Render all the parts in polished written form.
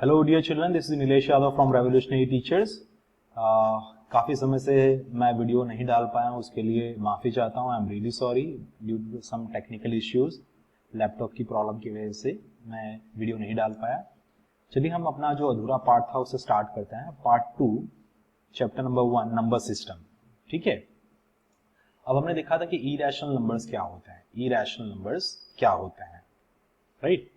Hello dear children, this is Nilesh Yadav from revolutionary teachers. काफ़ी समय से मैं वीडियो नहीं डाल पाया हूँ, उसके लिए माफ़ी चाहता हूँ। I am really sorry due to some technical issues, laptop की प्रॉब्लम की वजह से मैं वीडियो नहीं डाल पाया। चलिए हम अपना जो अधूरा पार्ट था उसे स्टार्ट करते हैं। Part 2 chapter number 1 number system. ठीक है, अब हमने देखा था कि इरैशनल नंबर्स क्या होते हैं। इरैशनल नंबर्स क्या होते हैं, राइट?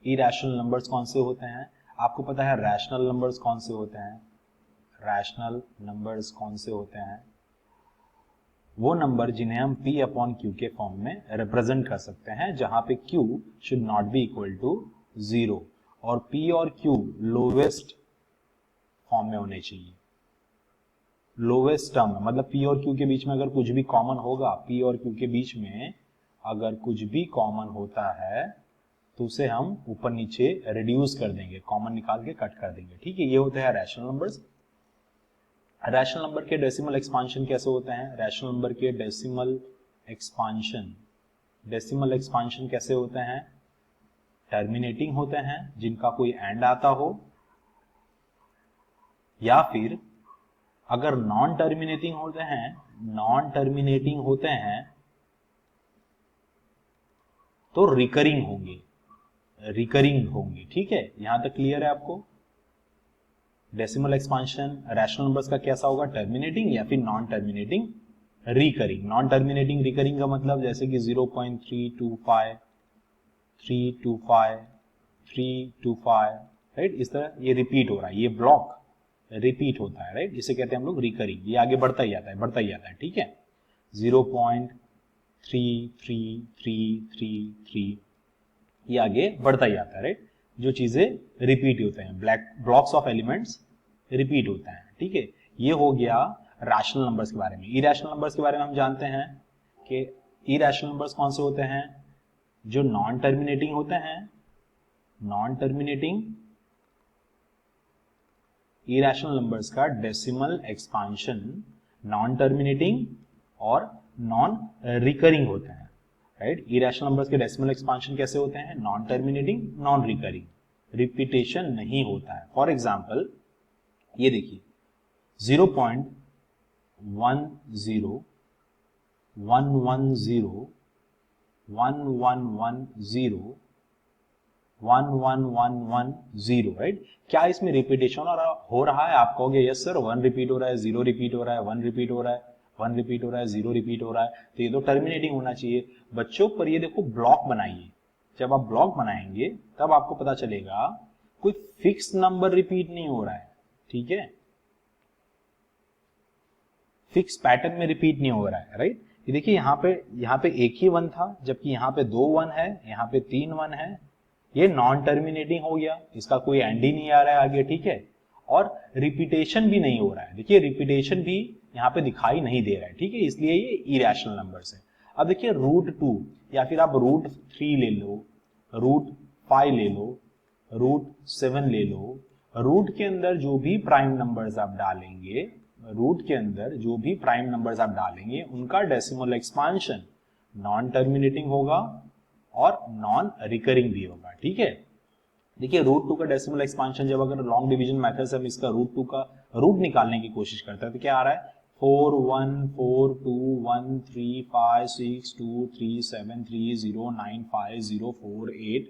इरैशनल नंबर्स कौन से होते हैं? आपको पता है रैशनल नंबर्स कौन से होते हैं? रैशनल नंबर्स कौन से होते हैं? वो नंबर जिन्हें हम p अपॉन क्यू के फॉर्म में रिप्रेजेंट कर सकते हैं, जहां पे q should not be equal to 0 और p और q लोवेस्ट फॉर्म में होने चाहिए। लोवेस्ट टर्म मतलब p और q के बीच में अगर कुछ भी कॉमन होगा, p और q के बीच में अगर कुछ भी कॉमन होता है तो उसे हम ऊपर नीचे रिड्यूस कर देंगे, कॉमन निकाल के कट कर देंगे। ठीक है, ये होते हैं रैशनल नंबर्स। रैशनल नंबर के डेसिमल एक्सपांशन कैसे होते हैं? रैशनल नंबर के डेसिमल एक्सपांशन कैसे होते हैं? टर्मिनेटिंग होते हैं, जिनका कोई एंड आता हो, या फिर अगर नॉन टर्मिनेटिंग होते हैं तो रिकरिंग होंगे। ठीक है, यहां तक क्लियर है आपको? डेसिमल एक्सपांशन रैशनल नंबर्स का कैसा होगा? टर्मिनेटिंग या फिर non terminating recurring. Non terminating recurring का मतलब जैसे कि 0.325 325 325, राइट? इस तरह ये रिपीट हो रहा है, ये ब्लॉक रिपीट होता है, राइट? इसे कहते हैं हम लोग रिकरिंग। ये आगे बढ़ता ही जाता है, ठीक है? 0.3333 ये आगे बढ़ता ही जाता है, राइट? जो चीजें रिपीट होते हैं, ब्लॉक्स ऑफ एलिमेंट्स रिपीट होते हैं। ठीक है, ये हो गया रैशनल नंबर्स के बारे में। इरैशनल नंबर्स के बारे में हम जानते हैं कि इरैशनल नंबर्स कौन से होते हैं? जो नॉन टर्मिनेटिंग होते हैं। नॉन टर्मिनेटिंग इरैशनल नंबर्स का डेसिमल एक्सपांशन नॉन टर्मिनेटिंग और नॉन रिकरिंग होते हैं, राइट? इरैशनल नंबर्स के डेसिमल एक्सपांशन कैसे होते हैं? Non terminating, non recurring, repetition नहीं होता है। फॉर एग्जाम्पल ये देखिए 0.10 110 1110 1111 राइट? क्या इसमें रिपीटेशन हो रहा है? आप कहोगे यस सर, 1 रिपीट हो रहा है, 0 रिपीट हो रहा है, 1 रिपीट हो रहा है, 1 रिपीट हो रहा है, 0 रिपीट हो रहा है, तो ये तो टर्मिनेटिंग होना चाहिए बच्चों। पर ये देखो ब्लॉक बनाइए, जब आप ब्लॉक बनाएंगे तब आपको पता चलेगा कोई फिक्स नंबर रिपीट नहीं हो रहा है। ठीक है, फिक्स पैटर्न में रिपीट नहीं हो रहा है, राइट? ये देखिए यहाँ पे एक ही 1 था, जबकि यहाँ पे 2 1 है, यहाँ पे 3 1 है। ये नॉन टर्मिनेटिंग हो गया, इसका कोई एंड ही नहीं आ रहा है आगे। ठीक है, और रिपीटेशन भी नहीं हो रहा है। देखिए रिपीटेशन भी यहाँ पे दिखाई नहीं दे रहा है। ठीक है, इसलिए ये इरैशनल नंबर्स है। अब देखिए √2 या फिर आप √3 ले लो, √5 ले लो, √7 ले लो। रूट के अंदर जो भी प्राइम नंबर्स आप डालेंगे, उनका डेसिमल एक्सपांशन नॉन टर्मिनेटिंग होगा और नॉन रिकरिंग भी होगा। ठीक है, देखिए √2 का डेसिमल एक्सपांशन, जब अगर लॉन्ग डिवीजन मेथड से हम इसका √2 का रूट निकालने की कोशिश करते हैं तो क्या आ रहा है? 4 1 4 2 1 3 5 6 2 3 7 3 0 9 5 0 4 8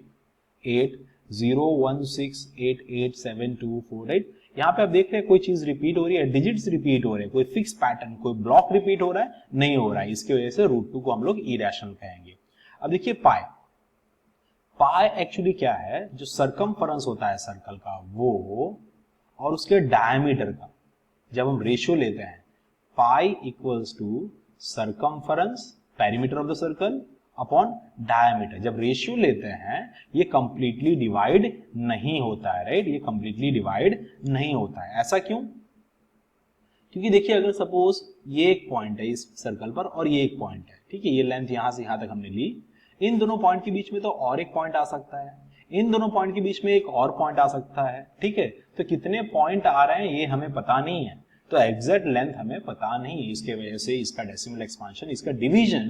8 0 1 6 8 8 7 2 4, राइट? यहाँ पे आप देख रहे हैं कोई चीज रिपीट हो रही है, डिजिट्स रिपीट हो रहे हैं, कोई फिक्स पैटर्न, कोई ब्लॉक रिपीट हो रहा है नहीं हो रहा है। इसकी वजह से √2 को हम लोग इरैशनल कहेंगे। अब देखिए पाई एक्चुअली क्या है? जो सरकमफरेंस होता है सर्कल का, वो और उसके डायमीटर का जब हम रेशियो लेते हैं, पाई equals to circumference perimeter of the circle upon diameter. जब रेशियो लेते हैं ये कंप्लीटली डिवाइड नहीं होता है, राइट? ये कंप्लीटली डिवाइड नहीं होता है। ऐसा क्यों? क्योंकि देखिए अगर सपोज ये एक पॉइंट है इस सर्कल पर और ये एक पॉइंट है, ठीक है, ये लेंथ यहां से यहां तक हमने ली, इन दोनों पॉइंट के बीच में तो और एक पॉइंट आ सकता है, इन दोनों पॉइंट के बीच में एक और पॉइंट आ सकता है। ठीक है, तो कितने पॉइंट आ रहे हैं ये हमें पता नहीं है, तो एग्जैक्ट लेंथ हमें पता नहीं है। इसके वजह से इसका डेसिमल एक्सपांशन, इसका डिवीजन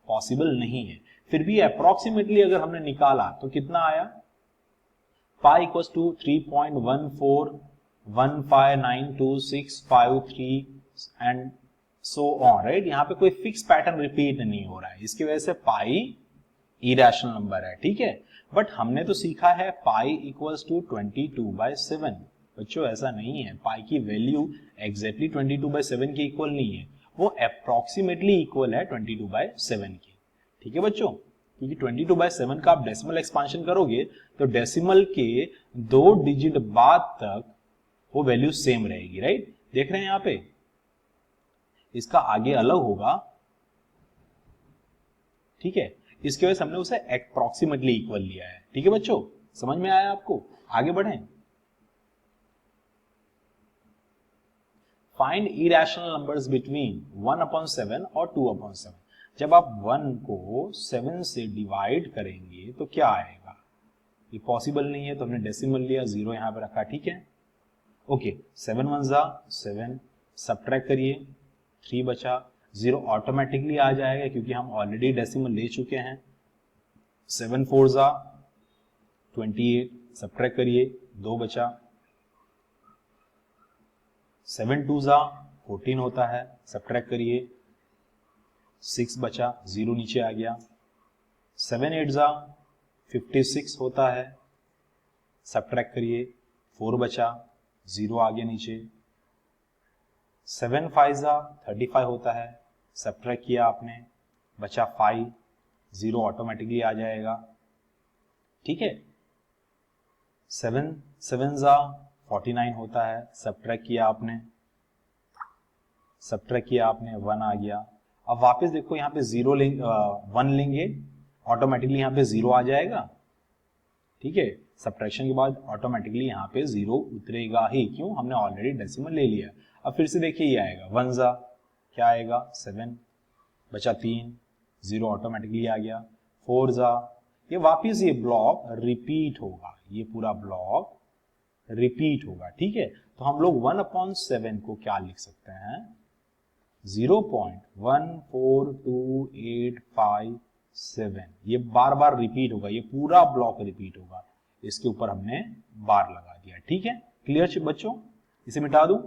पॉसिबल नहीं है। फिर भी अप्रोक्सीमेटली अगर हमने निकाला तो कितना आया, pi equals to 3.14159265 and so on, right. यहाँ पे कोई फिक्स पैटर्न रिपीट नहीं हो रहा है, इसकी वजह से पाई इरेशनल नंबर है, ठीक है। बट हमने तो सीखा है पाई इक्वल्स टू 22/7। बच्चों ऐसा नहीं है, पाई की वैल्यू एग्जैक्टली 22/7 के इक्वल नहीं है, वो अप्रोक्सीमेटली इक्वल है 22/7 के, ठीक है बच्चों। क्योंकि 22/7 का आप डेसिमल एक्सपांशन करोगे तो डेसिमल के 2 डिजिट बाद तक वो वैल्यू सेम रहेगी, राइट। देख रहे हैं यहां पे, इसका आगे अलग होगा, ठीक है। इसके वजह से हमने उसे अप्रोक्सीमेटली इक्वल लिया है, ठीक है बच्चों। समझ में आया आपको? आगे बढ़ें। फाइंड इरेशनल नंबर्स बिटवीन 1/7 और 2/7। जब आप 1 को 7 से डिवाइड करेंगे तो क्या आएगा, ये पॉसिबल नहीं है तो हमने डेसिमल लिया, 0 यहां पे रखा, ठीक है। ओके, 7 1 जा 7, सब्ट्रैक्ट करिए, 3 बचा, 0 ऑटोमेटिकली आ जाएगा क्योंकि हम ऑलरेडी डेसिमल ले चुके हैं। 7 4 जा 28, सब्ट्रैक्ट करिए, 2 बचा, 7 2 जा 14 होता है, सब्ट्रैक्ट करिए, 6 बचा, 0 नीचे आ गया। 7 8 जा 56 होता है, सब्ट्रैक्ट करिए, 4 बचा, 0 आ गया नीचे। 7 5 जा 35 होता है, सब्ट्रैक्ट किया आपने, बचा 5, 0 ऑटोमेटिकली आ जाएगा, ठीक है। 7 7 जा 49 होता है, सब्ट्रैक्ट किया आपने, 1 आ गया। अब वापस देखो यहाँ पे 0 लेंगे, 1 लेंगे, ऑटोमेटिकली यहाँ पे 0 आ जाएगा, ठीक है। सब्ट्रैक्शन के बाद ऑटोमेटिकली यहाँ पे 0 उतरेगा ही, क्यों, हमने ऑलरेडी डेसिमल ले लिया। अब फिर से देखिए ये आएगा 1 जा क्या आएगा 7, बचा 3, 0 ऑटोमेटिकली आ गया। 4 जा, ये वापिस ये ब्लॉक रिपीट होगा, ये पूरा ब्लॉक रिपीट होगा, ठीक है। तो हम लोग 1/7 को क्या लिख सकते हैं, 0.142857, ये बार बार रिपीट होगा, ये पूरा ब्लॉक रिपीट होगा, इसके ऊपर हमने बार लगा दिया, ठीक है। क्लियर बच्चों, इसे मिटा दूं,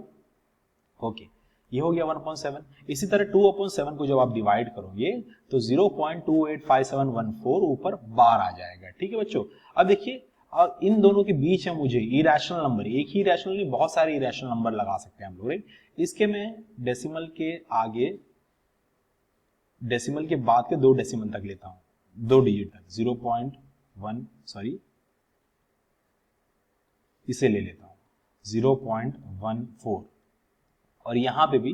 ओके, ये हो गया 1/7। इसी तरह 2/7 को जब आप डिवाइड करोगे तो 0.285714 ऊपर बार आ जाएगा, ठीक है बच्चों। अब देखिए, और इन दोनों के बीच में मुझे इरेशनल नंबर, एक ही इरेशनल नहीं बहुत सारे इरेशनल नंबर लगा सकते हैं हम लोग, राइट। इसके मैं डेसिमल के आगे, डेसिमल के बाद के 2 डेसिमल तक लेता हूं, 2 डिजिट तक, 0.1 सॉरी इसे ले लेता हूं 0.14, और यहां पे भी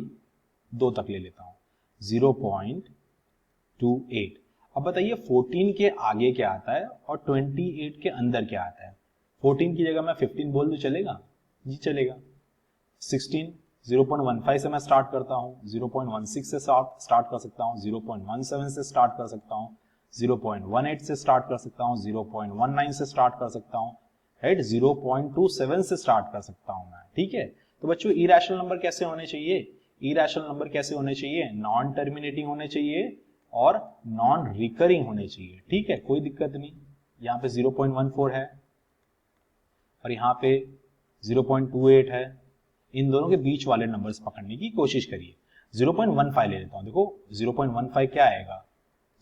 2 तक ले लेता हूं 0.28। अब बताइए 14 के आगे क्या आता है और 28 के अंदर क्या आता है। 14 की जगह मैं 15 बोल दूं, चलेगा जी, चलेगा। 16 0.15 से मैं स्टार्ट करता हूं, 0.16 से स्टार्ट कर सकता हूं, 0.17 से स्टार्ट कर सकता हूं, 0.18 से स्टार्ट कर सकता हूं, 0.19 से स्टार्ट कर सकता हूं, राइट, 0.27 से स्टार्ट कर सकता हूं मैं, ठीक है। तो बच्चों इरेशनल नंबर कैसे होने चाहिए, इरेशनल नंबर कैसे होने चाहिए, नॉन टर्मिनेटिंग होने चाहिए और नॉन रिकरिंग होने चाहिए, ठीक है, कोई दिक्कत नहीं। यहां पे 0.14 है और यहां पे 0.28 है, इन दोनों के बीच वाले नंबर्स पकड़ने की कोशिश करिए। 0.15 ले लेता हूं, देखो 0.15 क्या आएगा,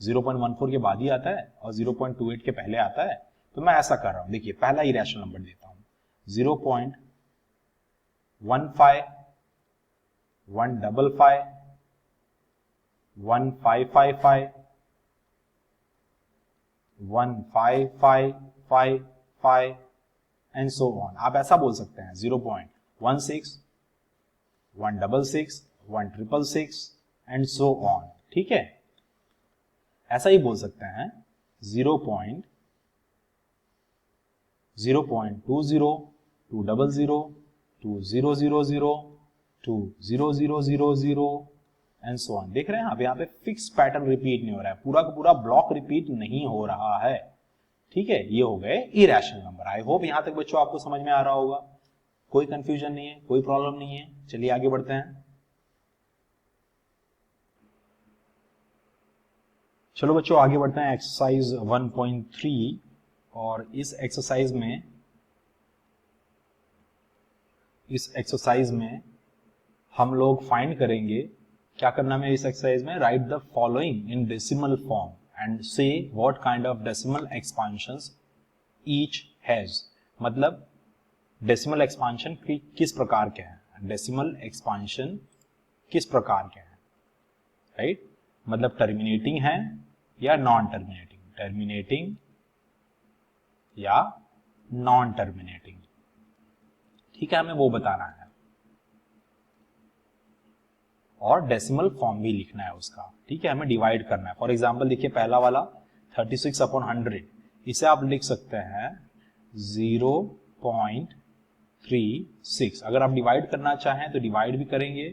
0.14 के बाद ही आता है और 0.28 के पहले आता है, तो मैं ऐसा कर रहा हूं, देखिए पहला इरेशनल नंबर देता हूं 0.15 155 1555 1555 एंड सो ऑन। आप ऐसा बोल सकते हैं 0.16 166 1666 एंड सो ऑन, ठीक है। ऐसा ही बोल सकते हैं 0.20 200 2000 2000 एंड सो ऑन। देख रहे हैं आप, यहाँ पे फिक्स पैटर्न रिपीट नहीं हो रहा है, पूरा का पूरा ब्लॉक रिपीट नहीं हो रहा है, ठीक है। ये हो गए इरेशनल नंबर। आई होप यहां तक बच्चों आपको समझ में आ रहा होगा, कोई कंफ्यूजन नहीं है, कोई प्रॉब्लम नहीं है। चलिए आगे बढ़ते हैं। चलो बच्चों आगे बढ़ते हैं एक्सरसाइज 1.3 और इस एक्सरसाइज में हम लोग फाइंड करेंगे क्या करना है इस एक्सरसाइज में, write the following in decimal form and say what kind of decimal expansions each has. मतलब डेसिमल एक्सपांशन किस प्रकार के हैं, डेसिमल एक्सपांशन किस प्रकार के हैं, राइट मतलब टर्मिनेटिंग है या नॉन टर्मिनेटिंग, टर्मिनेटिंग या नॉन टर्मिनेटिंग, ठीक है, हमें वो बताना है और डेसिमल फॉर्म भी लिखना है उसका, ठीक है, हमें डिवाइड करना है। फॉर एग्जांपल देखिए पहला वाला 36/100, इसे आप लिख सकते हैं 0.36। अगर आप डिवाइड करना चाहें तो डिवाइड भी करेंगे,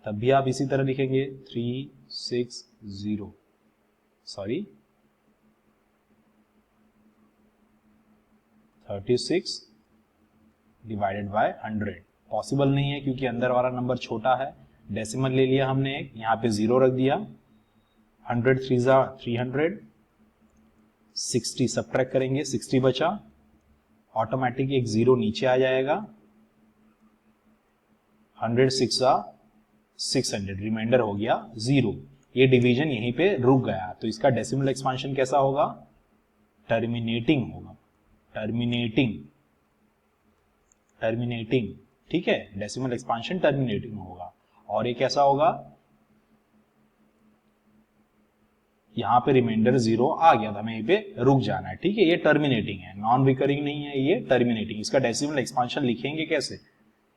तब भी आप इसी तरह लिखेंगे 360, सॉरी 36 डिवाइडेड बाय 100 पॉसिबल नहीं है क्योंकि अंदर वाला नंबर छोटा है। डेसिमल ले लिया हमने एक, यहाँ पे 0 रख दिया, 100 3 300, 60 सब्ट्रैक्ट करेंगे, 60 बचा, ऑटोमेटिक एक 0 नीचे आ जाएगा, 100 6 600, रिमाइंडर हो गया 0। ये डिवीजन यहीं पे रुक गया, तो इसका डेसिमल एक्सपांशन कैसा होगा, टर्मिनेटिंग होगा, टर्मिनेटिंग, ठीक है, डेसिमल एक्सपांशन टर्मिनेटिंग होगा। और ये कैसा होगा, यहां पे रिमाइंडर 0 आ गया था, हमें यहीं पे रुक जाना है, ठीक है, ये टर्मिनेटिंग है, नॉन रिकरिंग नहीं है, ये टर्मिनेटिंग। इसका डेसिमल एक्सपांशन लिखेंगे कैसे,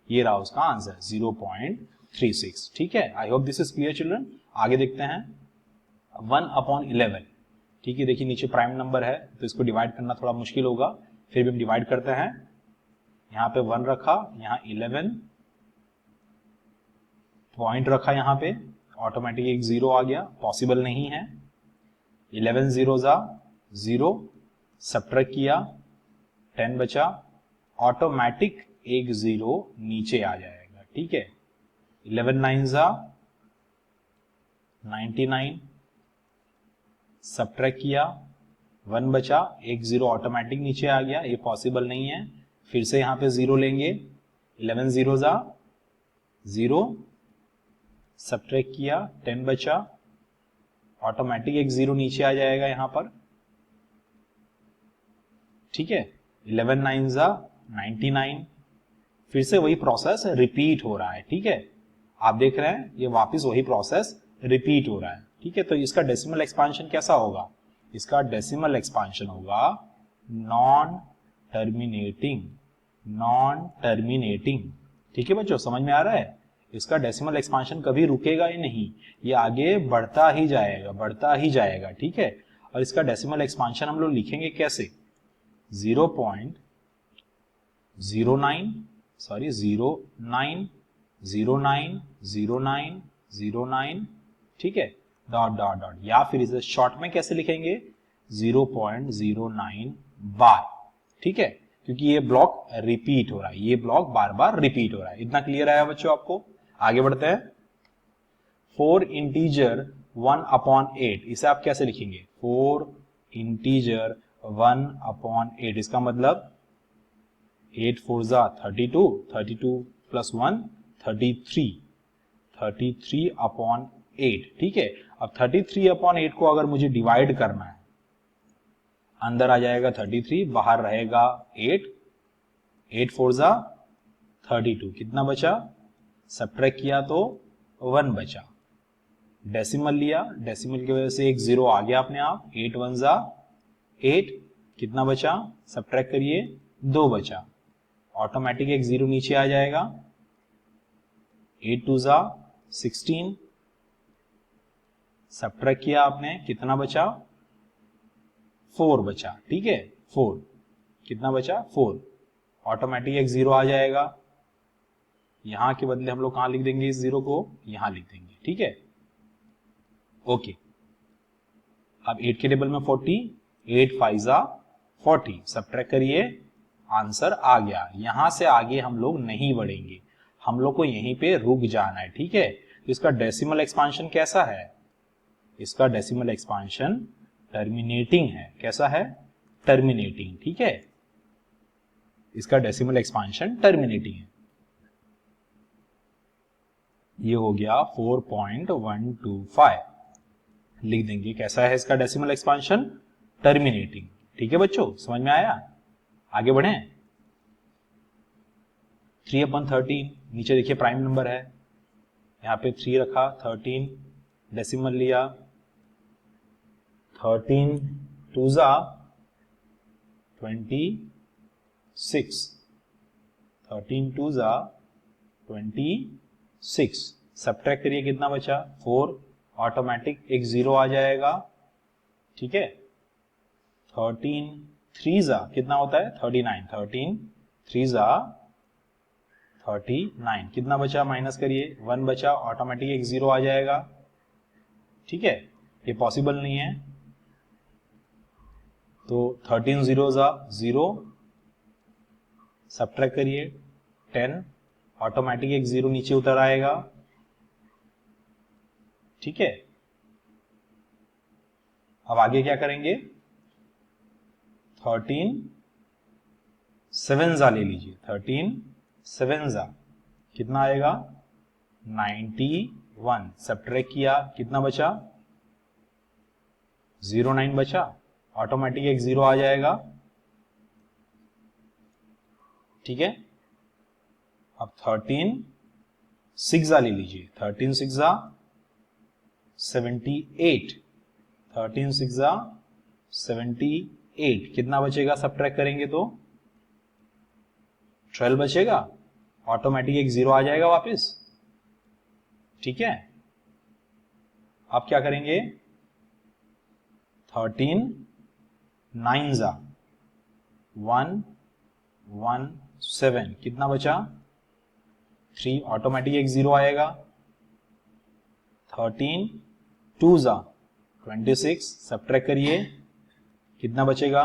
ये रहा उसका आंसर 0.36, ठीक है। I hope this is clear children. आगे देखते हैं 1/11, ठीक है, देखिए नीचे प्राइम नंबर है तो इसको डिवाइड करना थोड़ा मुश्किल होगा, फिर भी हम डिवाइड करते हैं। यहाँ पे 1 रखा, यहाँ 11 पॉइंट रखा, यहाँ पे ऑटोमेटिक एक 0 आ गया, पॉसिबल नहीं है। 11 0 0, सब्ट्रैक्ट किया, 10 बचा, ऑटोमेटिक एक 0 नीचे आ जाएगा, ठीक है। 11 9 99, सब्ट्रैक्ट किया, 1 बचा, एक 0 ऑटोमेटिक नीचे आ गया, ये पॉसिबल नहीं है। फिर से यहां पे 0 लेंगे, 11 0 0, सब्ट्रैक्ट किया, 10 बचा, ऑटोमेटिक एक 0 नीचे आ जाएगा यहां पर, ठीक है। 11 9 99, फिर से वही प्रोसेस रिपीट हो रहा है, ठीक है, आप देख रहे हैं ये वापस वही प्रोसेस रिपीट हो रहा है, ठीक है। तो इसका डेसिमल एक्सपांशन कैसा होगा, इसका डेसिमल एक्सपांशन होगा नॉन टर्मिनेटिंग, ठीक है बच्चों, समझ में आ रहा है। इसका डेसिमल एक्सपांशन कभी रुकेगा ही नहीं, ये आगे बढ़ता ही जाएगा, ठीक है। और इसका डेसिमल एक्सपांशन हम लोग लिखेंगे कैसे, 0.09090909, ठीक है, डॉट डॉट डॉट, या फिर इसे शॉर्ट में कैसे लिखेंगे 0.09 बार, ठीक है, क्योंकि ये ब्लॉक रिपीट हो रहा है, ये ब्लॉक बार बार रिपीट हो रहा है। इतना क्लियर आया बच्चों आपको। आगे बढ़ते हैं 4 इंटीजर 1/8, इसे आप कैसे लिखेंगे, 4 इंटीजर 1/8, इसका मतलब 8 4 32, 32 + 1 33/8, ठीक है। अब 33/8 को अगर मुझे डिवाइड करना है, अंदर आ जाएगा 33, बाहर रहेगा 8, 8 4 32, कितना बचा, सब्ट्रैक्ट किया तो 1 बचा, डेसिमल लिया, डेसिमल की वजह से एक 0 आ गया अपने आप, 8 1 8, कितना बचा, सब्ट्रैक्ट करिए 2 बचा, ऑटोमेटिक एक 0 नीचे आ जाएगा, 8 2 16, सब्ट्रैक्ट किया आपने, कितना बचा, 4 बचा, ठीक है, 4, कितना बचा, 4, ऑटोमेटिक एक 0 आ जाएगा, यहां के बदले हम लोग कहां लिख देंगे, इस 0 को यहां लिख देंगे, ठीक है, ओके। अब 8 के टेबल में 40, 8 5 40, सब्ट्रैक्ट करिए, आंसर आ गया। यहां से आगे हम लोग नहीं बढ़ेंगे, हम लोग को यहीं पे रुक जाना है, ठीक है। तो इसका डेसिमल एक्सपांशन कैसा है, इसका डेसिमल एक्सपांशन टर्मिनेटिंग है। कैसा है? टर्मिनेटिंग। ठीक है, इसका डेसिमल एक्सपांशन टर्मिनेटिंग है। ये हो गया 4.125, लिख देंगे। कैसा है इसका डेसिमल एक्सपांशन? टर्मिनेटिंग। ठीक है बच्चों, समझ में आया? आगे बढ़े। 3/13, नीचे देखिए प्राइम नंबर है, यहां पे 3 रखा, 13 डेसिमल लिया, 13 2 जा 26, 13 2 जा 26, सब्ट्रैक्ट करिए कितना बचा? 4, ऑटोमेटिक एक 0 आ जाएगा। ठीक है, 13 3 जा कितना होता है? 39, 13 3 जा 39, कितना बचा? माइनस करिए, 1 बचा, ऑटोमेटिक एक 0 आ जाएगा। ठीक है, ये पॉसिबल नहीं है, तो 13 0 जा 0, सब्ट्रैक्ट करिए 10, ऑटोमेटिक एक 0 नीचे उतर आएगा। ठीक है, अब आगे क्या करेंगे? 13 7 जा ले लीजिए, 13 7 जा कितना आएगा? 91, सब्ट्रैक्ट किया कितना बचा? 09 बचा, ऑटोमेटिक एक 0 आ जाएगा। ठीक है, अब 13 6 जा ले लीजिए, 13 6 जा 78, 13 6 जा 78, कितना बचेगा? सब्ट्रैक्ट करेंगे तो 12 बचेगा, ऑटोमेटिक एक 0 आ जाएगा वापस। ठीक है, अब क्या करेंगे? 13 9 जा 117, कितना बचा? 3, ऑटोमेटिक एक 0 आएगा। 13 2 जा 26, सब्ट्रैक्ट करिए कितना बचेगा?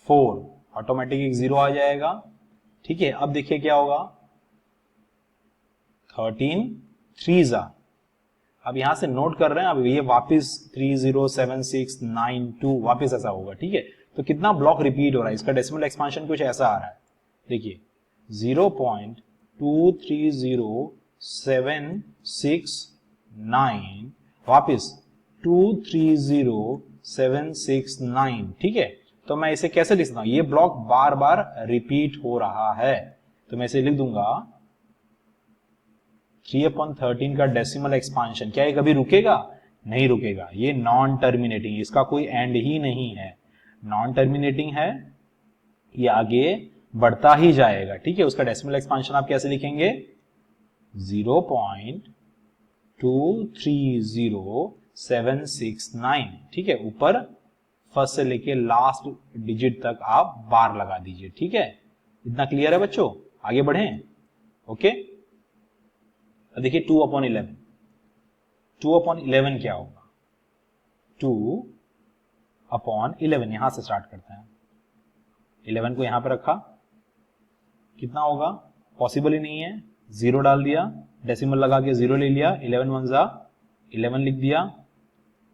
4, ऑटोमेटिक एक 0 आ जाएगा। ठीक है, अब देखिए क्या होगा? 13 3 जा, अब यहां से नोट कर रहे हैं, अब ये वापस 3 0 7 6 9 2 वापस ऐसा होगा। ठीक है, तो कितना ब्लॉक रिपीट हो रहा है? इसका डेसिमल एक्सपांशन कुछ ऐसा आ रहा है, देखिए 0.230769 वापस 230769। ठीक है, तो मैं इसे कैसे लिख सकता हूं? ये ब्लॉक बार बार रिपीट हो रहा है, तो मैं इसे लिख दूंगा 3/13 का डेसिमल एक्सपांशन। क्या ये कभी रुकेगा? नहीं रुकेगा, ये नॉन टर्मिनेटिंग, इसका कोई एंड ही नहीं है, नॉन टर्मिनेटिंग है, ये आगे बढ़ता ही जाएगा। ठीक है, उसका डेसिमल एक्सपांशन आप कैसे लिखेंगे? 0.230769। ठीक है, ऊपर फर्स्ट से लेके लास्ट डिजिट तक आप बार लगा दीजिए। ठीक है, इतना क्लियर है बच्चों? आगे बढ़ें। ओके, अब देखिए 2/11, 2/11 क्या होगा? 2/11, यहां से स्टार्ट करते हैं, 11 को यहां पर रखा, कितना होगा? पॉसिबल ही नहीं है, 0 डाल दिया, डेसिमल लगा के 0 ले लिया, 11 1 जा 11 लिख दिया,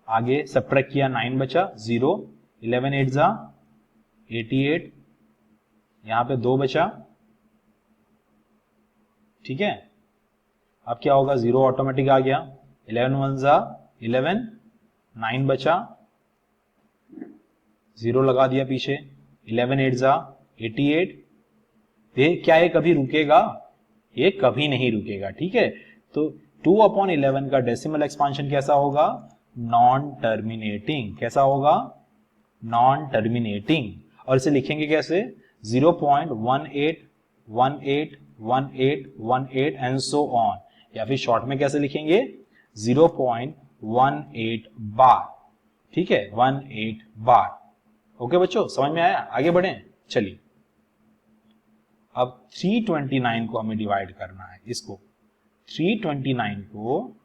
आगे सब्ट्रैक्ट किया 9 बचा 0, 11 8 जा 88, यहां पे 2 बचा। ठीक है, अब क्या होगा? 0 ऑटोमेटिक आ गया, 11 1 जा 11, 9 बचा, 0 लगा दिया पीछे, 11 8 जा 88। ये क्या ये कभी रुकेगा? ये कभी नहीं रुकेगा। ठीक है, तो 2/11 का डेसिमल एक्सपांशन कैसा होगा? Non terminating. कैसा होगा? Non terminating. और इसे लिखेंगे कैसे? 0.181818 एंड सो ऑन, या फिर शॉर्ट में कैसे लिखेंगे? 0.18 बार। ठीक है, 18 बार। ओके बच्चों, समझ में आया? आगे बढ़ें, चलिए। अब 329 को हमें डिवाइड करना है, इसको 329 को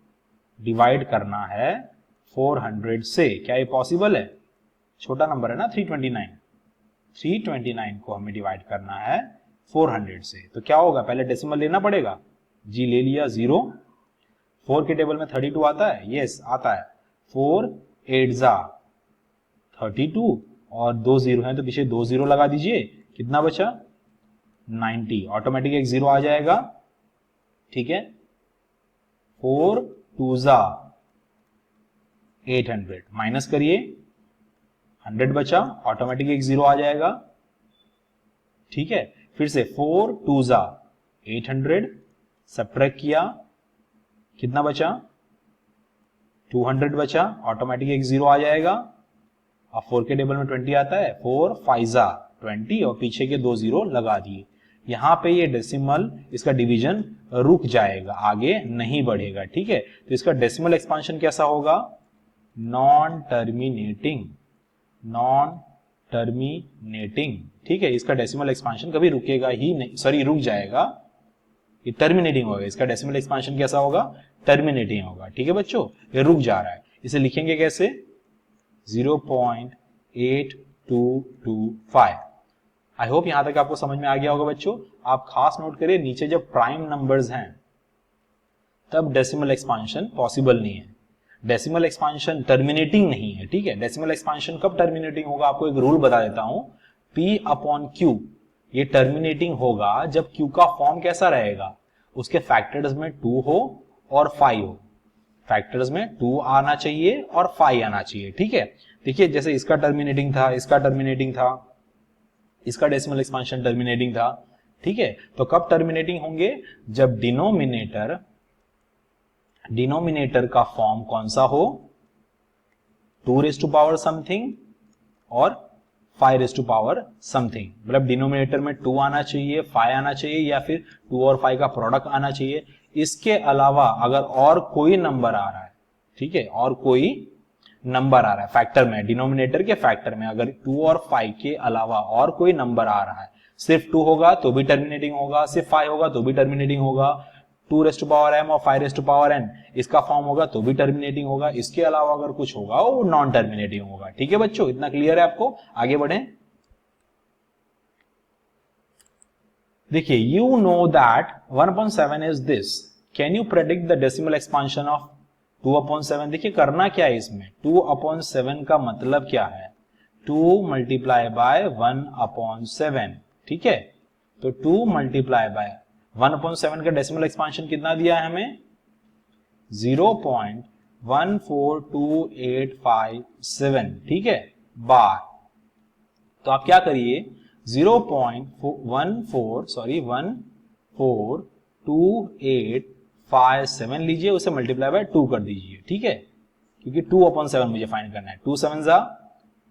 डिवाइड करना है 400 से। क्या ये पॉसिबल है? छोटा नंबर है ना 329, 329 को हमें डिवाइड करना है 400 से, तो क्या होगा? पहले डेसिमल लेना पड़ेगा, जी ले लिया 0, 4 के टेबल में 32 आता है, यस आता है, 4 8 जा 32 और 2 जीरो हैं तो पीछे 2 जीरो लगा दीजिए, कितना बचा 90, ऑटोमेटिक एक जीरो आ जाएगा, ठीक है। 4 2 जा 800 माइनस करिए, 100 बचा, ऑटोमेटिक एक जीरो आ जाएगा, ठीक है। फिर से 4 2 जा 800 सब्ट्रैक्ट किया, कितना बचा 200 बचा, ऑटोमेटिक एक जीरो आ जाएगा। अब 4 के टेबल में 20 आता है, 4 5 जा 20 और पीछे के 2 जीरो लगा दिए। यहां पे ये डेसिमल इसका डिवीजन रुक जाएगा, आगे नहीं बढ़ेगा, ठीक है। तो इसका डेसिमल एक्सपांशन कैसा होगा, नॉन टर्मिनेटिंग, नॉन टर्मिनेटिंग, ठीक है। इसका डेसिमल एक्सपांशन कभी रुकेगा ही नहीं, सॉरी रुक जाएगा, ये टर्मिनेटिंग होगा। इसका डेसिमल एक्सपांशन कैसा होगा, टर्मिनेटिंग होगा, ठीक है बच्चों। ये रुक जा रहा है, इसे लिखेंगे कैसे 0.8225। आई होप यहां तक आपको समझ में आ गया होगा बच्चों। आप खास नोट करिए, नीचे जब प्राइम नंबर्स हैं तब डेसिमल एक्सपांशन पॉसिबल नहीं है, डेसिमल एक्सपांशन टर्मिनेटिंग नहीं है, ठीक है। डेसिमल एक्सपांशन कब टर्मिनेटिंग होगा, आपको एक रूल बता देता हूं, P अपॉन Q ये टर्मिनेटिंग होगा जब Q का फॉर्म कैसा रहेगा, उसके फैक्टर्स में 2 हो और 5 हो, फैक्टर्स में 2 आना चाहिए और 5 आना चाहिए, ठीक है। देखिए जैसे इसका टर्मिनेटिंग था, इसका टर्मिनेटिंग था, इसका डेसिमल एक्सपांशन टर्मिनेटिंग था, ठीक है। तो कब टर्मिनेटिंग होंगे, जब डिनोमिनेटर का फॉर्म कौन सा हो, 2 रेज़ टू पावर समथिंग और 5 रेज़ टू पावर समथिंग, मतलब डिनोमिनेटर में 2 आना चाहिए, 5 आना चाहिए, या फिर 2 और 5 का प्रोडक्ट आना चाहिए। इसके अलावा अगर और कोई नंबर आ रहा है, ठीक है, और कोई नंबर आ रहा है फैक्टर में, डिनोमिनेटर के फैक्टर में अगर 2 और 5 के अलावा और कोई नंबर आ रहा है, सिर्फ 2 होगा तो भी टर्मिनेटिंग होगा, सिर्फ 5 होगा तो भी टर्मिनेटिंग होगा, 2 रेज़ टू पावर m और 5 रेज़ टू पावर n इसका फॉर्म होगा तो भी टर्मिनेटिंग होगा, इसके अलावा अगर कुछ होगा वो नॉन टर्मिनेटिंग होगा, ठीक है बच्चों। इतना क्लियर है आपको, आगे बढ़ें। देखिए, you know that 1/7 is this. Can you predict the decimal expansion of 2/7? देखिए करना क्या है इसमें, 2/7 का मतलब क्या है, 2 मल्टीप्लाई बाय 1/7, ठीक है। तो 2 मल्टीप्लाई बाय 1/7 का डेसिमल एक्सपांशन कितना दिया है हमें, 0.142857, ठीक है, बार। तो आप क्या करिए, 14285 लीजिए, उसे मल्टीप्लाई बाय 2 कर दीजिए, ठीक है, क्योंकि 2/7 मुझे फाइंड करना है। 2 7 जा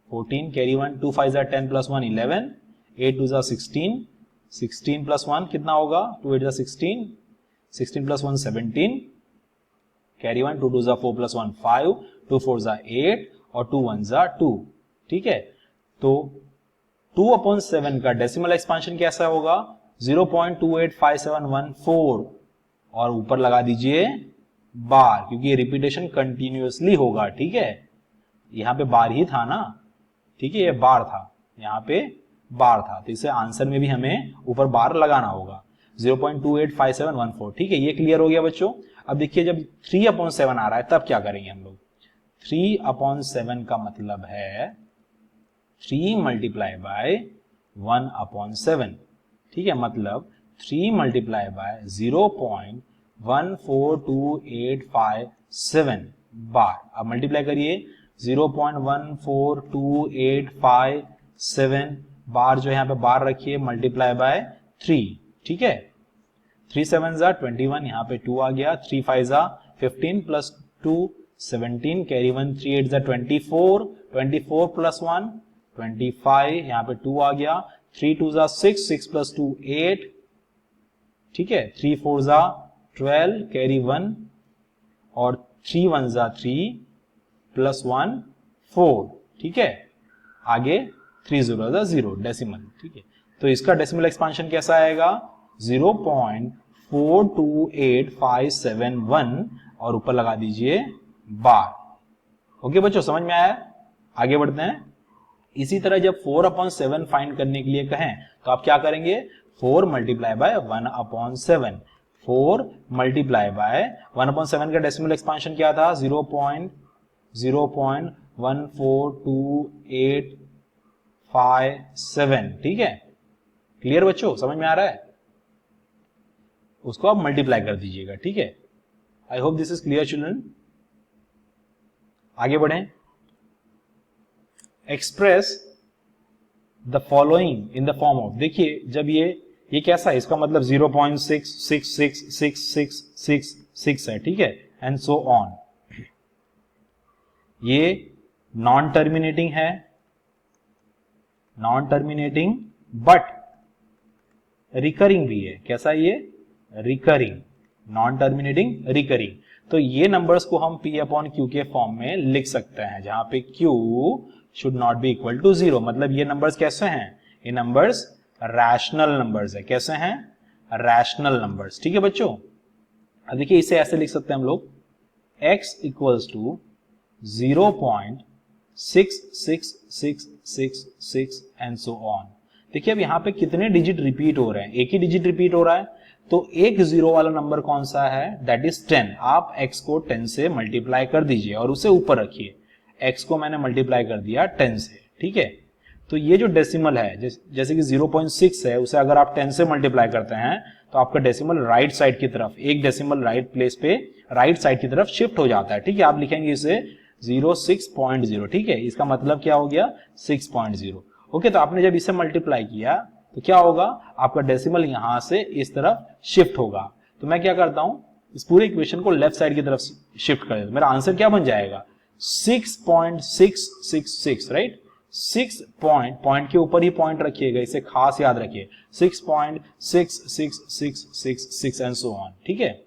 14, कैरी 1, 2 5 जा 10 प्लस 1 11, 8 2 जा 16, 16 प्लस 1 कितना होगा, 2 8 जा 16, 16 प्लस 1 17, कैरी 1, 2 2 जा 4 प्लस 1 5, 2 4 जा 8 और 2 1 जा 2, ठीक है। तो 2/7 का डेसिमल एक्सपांशन कैसा होगा, 0.285714 और ऊपर लगा दीजिए बार, क्योंकि ये रिपीटेशन कंटिन्यूअसली होगा, ठीक है। यहां पे बार ही था ना, ठीक है, ये बार था, यहां पे बार था, तो इसे आंसर में भी हमें ऊपर बार लगाना होगा, 0.285714, ठीक है। ये क्लियर हो गया बच्चों। अब देखिए जब 3/7 आ रहा है तब क्या करेंगे हम लोग, 3/7 का मतलब है 3 मल्टीप्लाई बाय 1/7, ठीक है, मतलब 3 मल्टीप्लाई बाय 0.14287 बार। अब मल्टीप्लाई करिए, 0.14287 बार जो यहाँ पे बार रखिए, मल्टीप्लाई बाय 3, ठीक है। 3 7 जा 21, यहाँ पे 2 आ गया, 3 5 जा 15 प्लस 2 17, कैरी 1, 3 8 जा 24, 24 प्लस 1 25, यहाँ पे 2 आ गया, 3 2 जा 6, 6 प्लस 2 8, ठीक है, 3 4 जा 12, कैरी 1 और 3 1 जा 3 प्लस 1 4, ठीक है। आगे 3 0 जा 0 डेसिमल, ठीक है। तो इसका डेसिमल एक्सपांशन कैसा आएगा, 0.428571 और ऊपर लगा दीजिए बार। ओके बच्चों, समझ में आया, आगे बढ़ते हैं। इसी तरह जब 4/7 फाइंड करने के लिए कहें तो आप क्या करेंगे, 4 मल्टीप्लाई बाय 1/7, 4 मल्टीप्लाई बाय 1/7 का डेसिमल एक्सपांशन क्या था, 0.14287, ठीक है। क्लियर बच्चों, समझ में आ रहा है? उसको आप मल्टीप्लाई कर दीजिएगा, ठीक है। I hope this is clear children. आगे बढ़ें। Express the following in the form of, देखिए जब ये कैसा है, इसका मतलब 0.666666 है, ठीक है, एंड सो ऑन। ये नॉन टर्मिनेटिंग है, नॉन टर्मिनेटिंग बट रिकरिंग भी है। कैसा है ये? Recurring, non terminating recurring. तो ये नंबर्स को हम P अपॉन Q के फॉर्म में लिख सकते हैं, जहां पे Q should not be equal to 0। मतलब ये नंबर्स कैसे हैं? ये नंबर्स रैशनल नंबर्स है। कैसे हैं? रैशनल नंबर्स, ठीक है बच्चों। अब देखिए इसे ऐसे लिख सकते हैं हम लोग, x equals to 0.66666 and so on. देखिए अब यहाँ पे कितने डिजिट रिपीट हो रहे हैं? एक ही डिजिट रिपीट हो रहा है, तो एक जीरो वाला नंबर कौन सा है? That is 10। आप x को 10 से मल्टीप्लाई कर दीजिए और उसे ऊपर रखिए। x को मैंने मल्टीप्लाई कर दिया 10 से, ठीक है। तो ये जो डेसिमल है, जैसे कि 0.6 है, उसे अगर आप 10 से मल्टीप्लाई करते हैं तो आपका डेसिमल राइट साइड की तरफ, एक डेसिमल राइट प्लेस पे राइट साइड की तरफ शिफ्ट हो जाता है, ठीक है। आप लिखेंगे इसे 06.0, ठीक है। इसका मतलब क्या हो गया? 6.0। ओके, तो आपने जब इसे मल्टीप्लाई किया तो क्या होगा? आपका डेसिमल यहां से इस तरफ शिफ्ट होगा। तो मैं क्या करता हूं, इस पूरे इक्वेशन को लेफ्ट साइड की तरफ शिफ्ट कर देता हूं। मेरा आंसर क्या बन जाएगा? 6.666, राइट। 6 पॉइंट के ऊपर ही पॉइंट रखिएगा, इसे खास याद रखिए, 6.66666 एंड सो ऑन, ठीक है।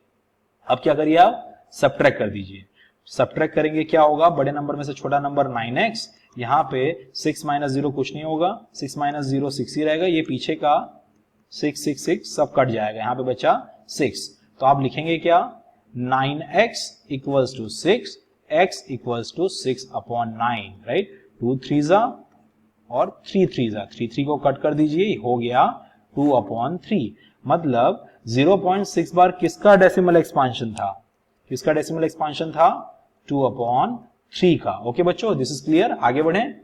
अब क्या करिए, आप सबट्रैक्ट कर दीजिए। सबट्रैक्ट करेंगे क्या होगा? बड़े नंबर में से छोटा नंबर 9x, यहां पे 6 माइनस 0 कुछ नहीं होगा, 6 माइनस 0 6 ही रहेगा। ये पीछे का 6 सब कट जाएगा, यहां पे बचा 6। तो आप लिखेंगे क्या? 9x equals to 6, x equals to 6 upon 9, right. 2 3 जा और 3 3 जा, 3 3 को कट कर दीजिए, हो गया 2 अपॉन 3। मतलब 0.6 बार किसका डेसिमल एक्सपांशन था? किसका डेसिमल एक्सपांशन था? 2 अपॉन 3 का। ओके बच्चों, दिस इज क्लियर। आगे बढ़ें।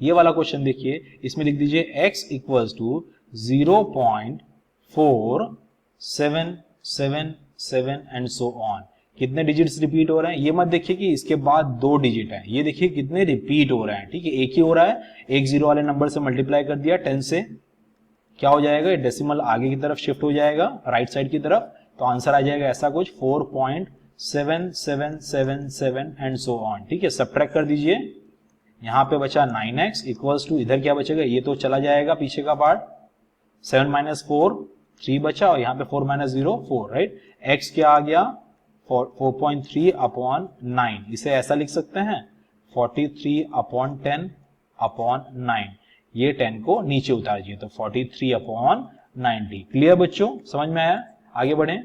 ये वाला क्वेश्चन देखिए, इसमें लिख दीजिए x equals to 0.4777 and so on. कितने डिजिट्स रिपीट हो रहे हैं? ये मत देखिए कि इसके बाद 2 डिजिट है, ये देखिए कितने रिपीट हो रहे हैं, ठीक है। एक ही हो रहा है, एक जीरो वाले नंबर से मल्टीप्लाई कर दिया 10 से, क्या हो जाएगा? डेसिमल आगे की तरफ शिफ्ट हो जाएगा, राइट साइड की तरफ। तो आंसर आ जाएगा ऐसा कुछ 4.7777 एंड सो ऑन, ठीक है। सबट्रैक्ट कर दीजिए, यहां पे बचा 9x इक्वल्स टू, इधर क्या बचेगा? ये तो चला जाएगा पीछे का पार्ट, 7 माइनस 4 3 बचा, और यहां पे 4 माइनस 0 4, राइट। x क्या आ गया? 4.3 अपॉन 9। इसे ऐसा लिख सकते हैं 43 अपॉन 10 अपॉन 9। ये 10 को नीचे उतार दीजिए, तो 43 अपॉन 90। क्लियर बच्चों, समझ में आया? आगे बढ़ें।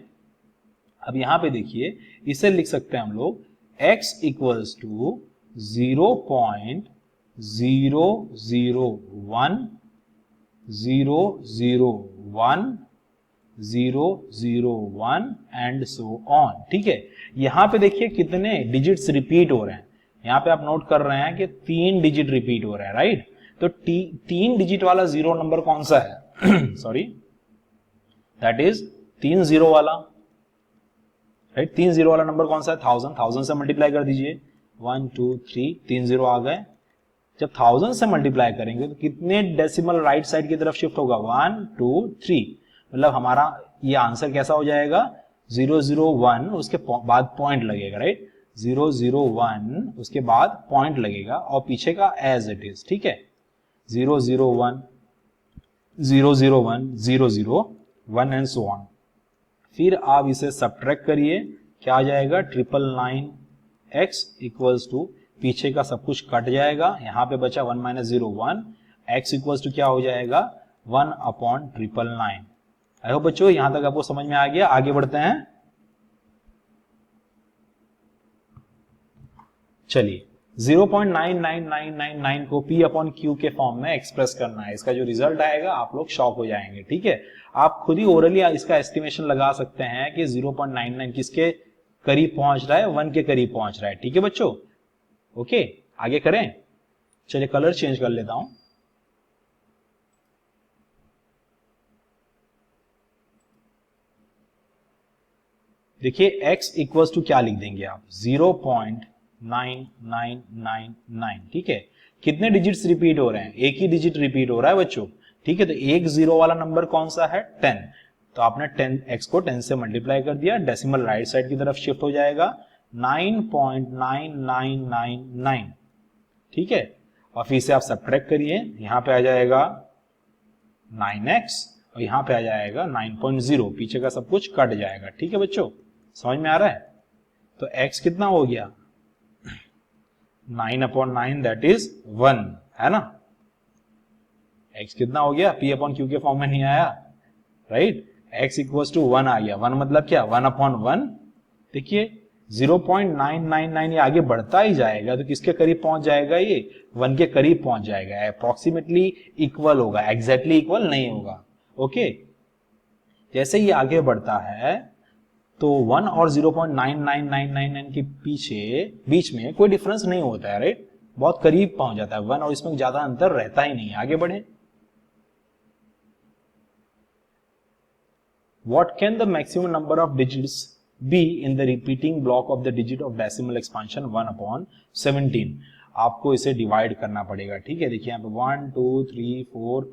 अब यहां पे देखिए, इसे लिख सकते हैं हम लोग x equals to 0.001 and so on, ठीक है। यहां पे देखिए कितने डिजिट्स रिपीट हो रहे हैं। यहां पे आप नोट कर रहे हैं कि 3 डिजिट रिपीट हो रहे हैं, राइट। तो 3 डिजिट वाला जीरो नंबर कौन सा है? सॉरी, दैट इज 3 जीरो वाला, राइट। 3 जीरो वाला नंबर कौन सा है? 1000 से मल्टीप्लाई कर दीजिए, 1 2 3, 3 जीरो आ गए। जब 1000 से मल्टीप्लाई करेंगे तो कितने डेसिमल राइट साइड की तरफ शिफ्ट होगा? 1 2 3। मतलब हमारा ये आंसर कैसा हो जाएगा? 001, उसके बाद पॉइंट लगेगा, राइट। 001 उसके बाद पॉइंट लगेगा और पीछे का एज इट इज, ठीक है। 001 001 001 एंड सो ऑन। फिर आप इसे सबट्रैक्ट करिए, क्या आ जाएगा? 999x इक्वल्स टू, पीछे का सब कुछ कट जाएगा, यहां पे बचा 1 माइनस 0 1, x इक्वल्स टू क्या हो जाएगा? 1 अपॉन 999। आई होप बच्चों यहां तक आपको समझ में आ गया। आगे बढ़ते हैं, चलिए 0.99999 को P अपॉन Q के फॉर्म में एक्सप्रेस करना है। इसका जो रिजल्ट आएगा आप लोग शॉक हो जाएंगे, ठीक है। आप खुद ही ओरली इसका एस्टिमेशन लगा सकते हैं कि 0.99 किसके करीब पहुंच रहा है, 1 के करीब पहुंच रहा है। ठीक है बच्चों, ओके आगे करें। चलिए कलर चेंज कर लेता हूं। देखिए x इक्वल्स टू क्या लिख देंगे आप, 0.9999। ठीक है, कितने डिजिट्स रिपीट हो रहे हैं, एक ही डिजिट रिपीट हो रहा है बच्चों। ठीक है, तो एक जीरो वाला नंबर कौन सा है, 10। तो आपने 10 x को 10 से मल्टीप्लाई कर दिया, डेसिमल राइट साइड की तरफ शिफ्ट हो जाएगा, 9.9999। ठीक है, और फिर से आप सब्ट्रैक्ट करिए, यहां पे आ जाएगा 9x और यहां पे आ जाएगा 9.0, पीछे का सब कुछ कट जाएगा। ठीक है बच्चों, समझ में आ रहा है। तो x कितना हो गया, 9/9 दैट इज 1, है ना। x कितना हो गया, p/q के फॉर्म में नहीं आया, राइट। x इक्वल्स टू 1 आ गया, 1 मतलब क्या, 1/1। देखिए 0.999 ये आगे बढ़ता ही जाएगा, तो किसके करीब पहुंच जाएगा, ये 1 के करीब पहुंच जाएगा, अप्रोक्सीमेटली इक्वल होगा, एग्जैक्टली इक्वल नहीं होगा। ओके, जैसे ही आगे बढ़ता है तो 1 और 0.99999 के बीच में कोई डिफरेंस नहीं होता है, राइट, बहुत करीब पहुंच जाता है 1, और इसमें ज्यादा अंतर रहता ही नहीं। आगे बढ़े, What can the maximum number of digits be in the repeating block of the digit of decimal expansion 1/17? आपको इसे डिवाइड करना पड़ेगा। ठीक है, देखिए यहाँ पे 1 2 3 4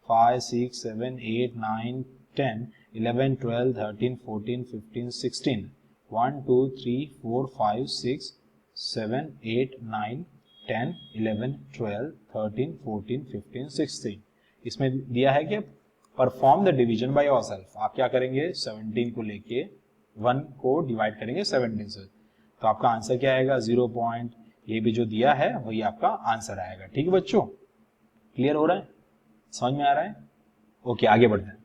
5 6 7 8 9 10 11 12 13 14 15 16 1 2 3 4 5 6 7 8 9 10 11 12 13 14 15 16। इसमें दिया है कि perform the division by yourself. आप क्या करेंगे, 17 को लेके 1 को डिवाइड करेंगे 17 से, तो आपका आंसर क्या आएगा, 0. ये भी जो दिया है वही आपका आंसर आएगा। ठीक है बच्चों, क्लियर हो रहा है, समझ में आ रहा है। ओके आगे बढ़ते हैं।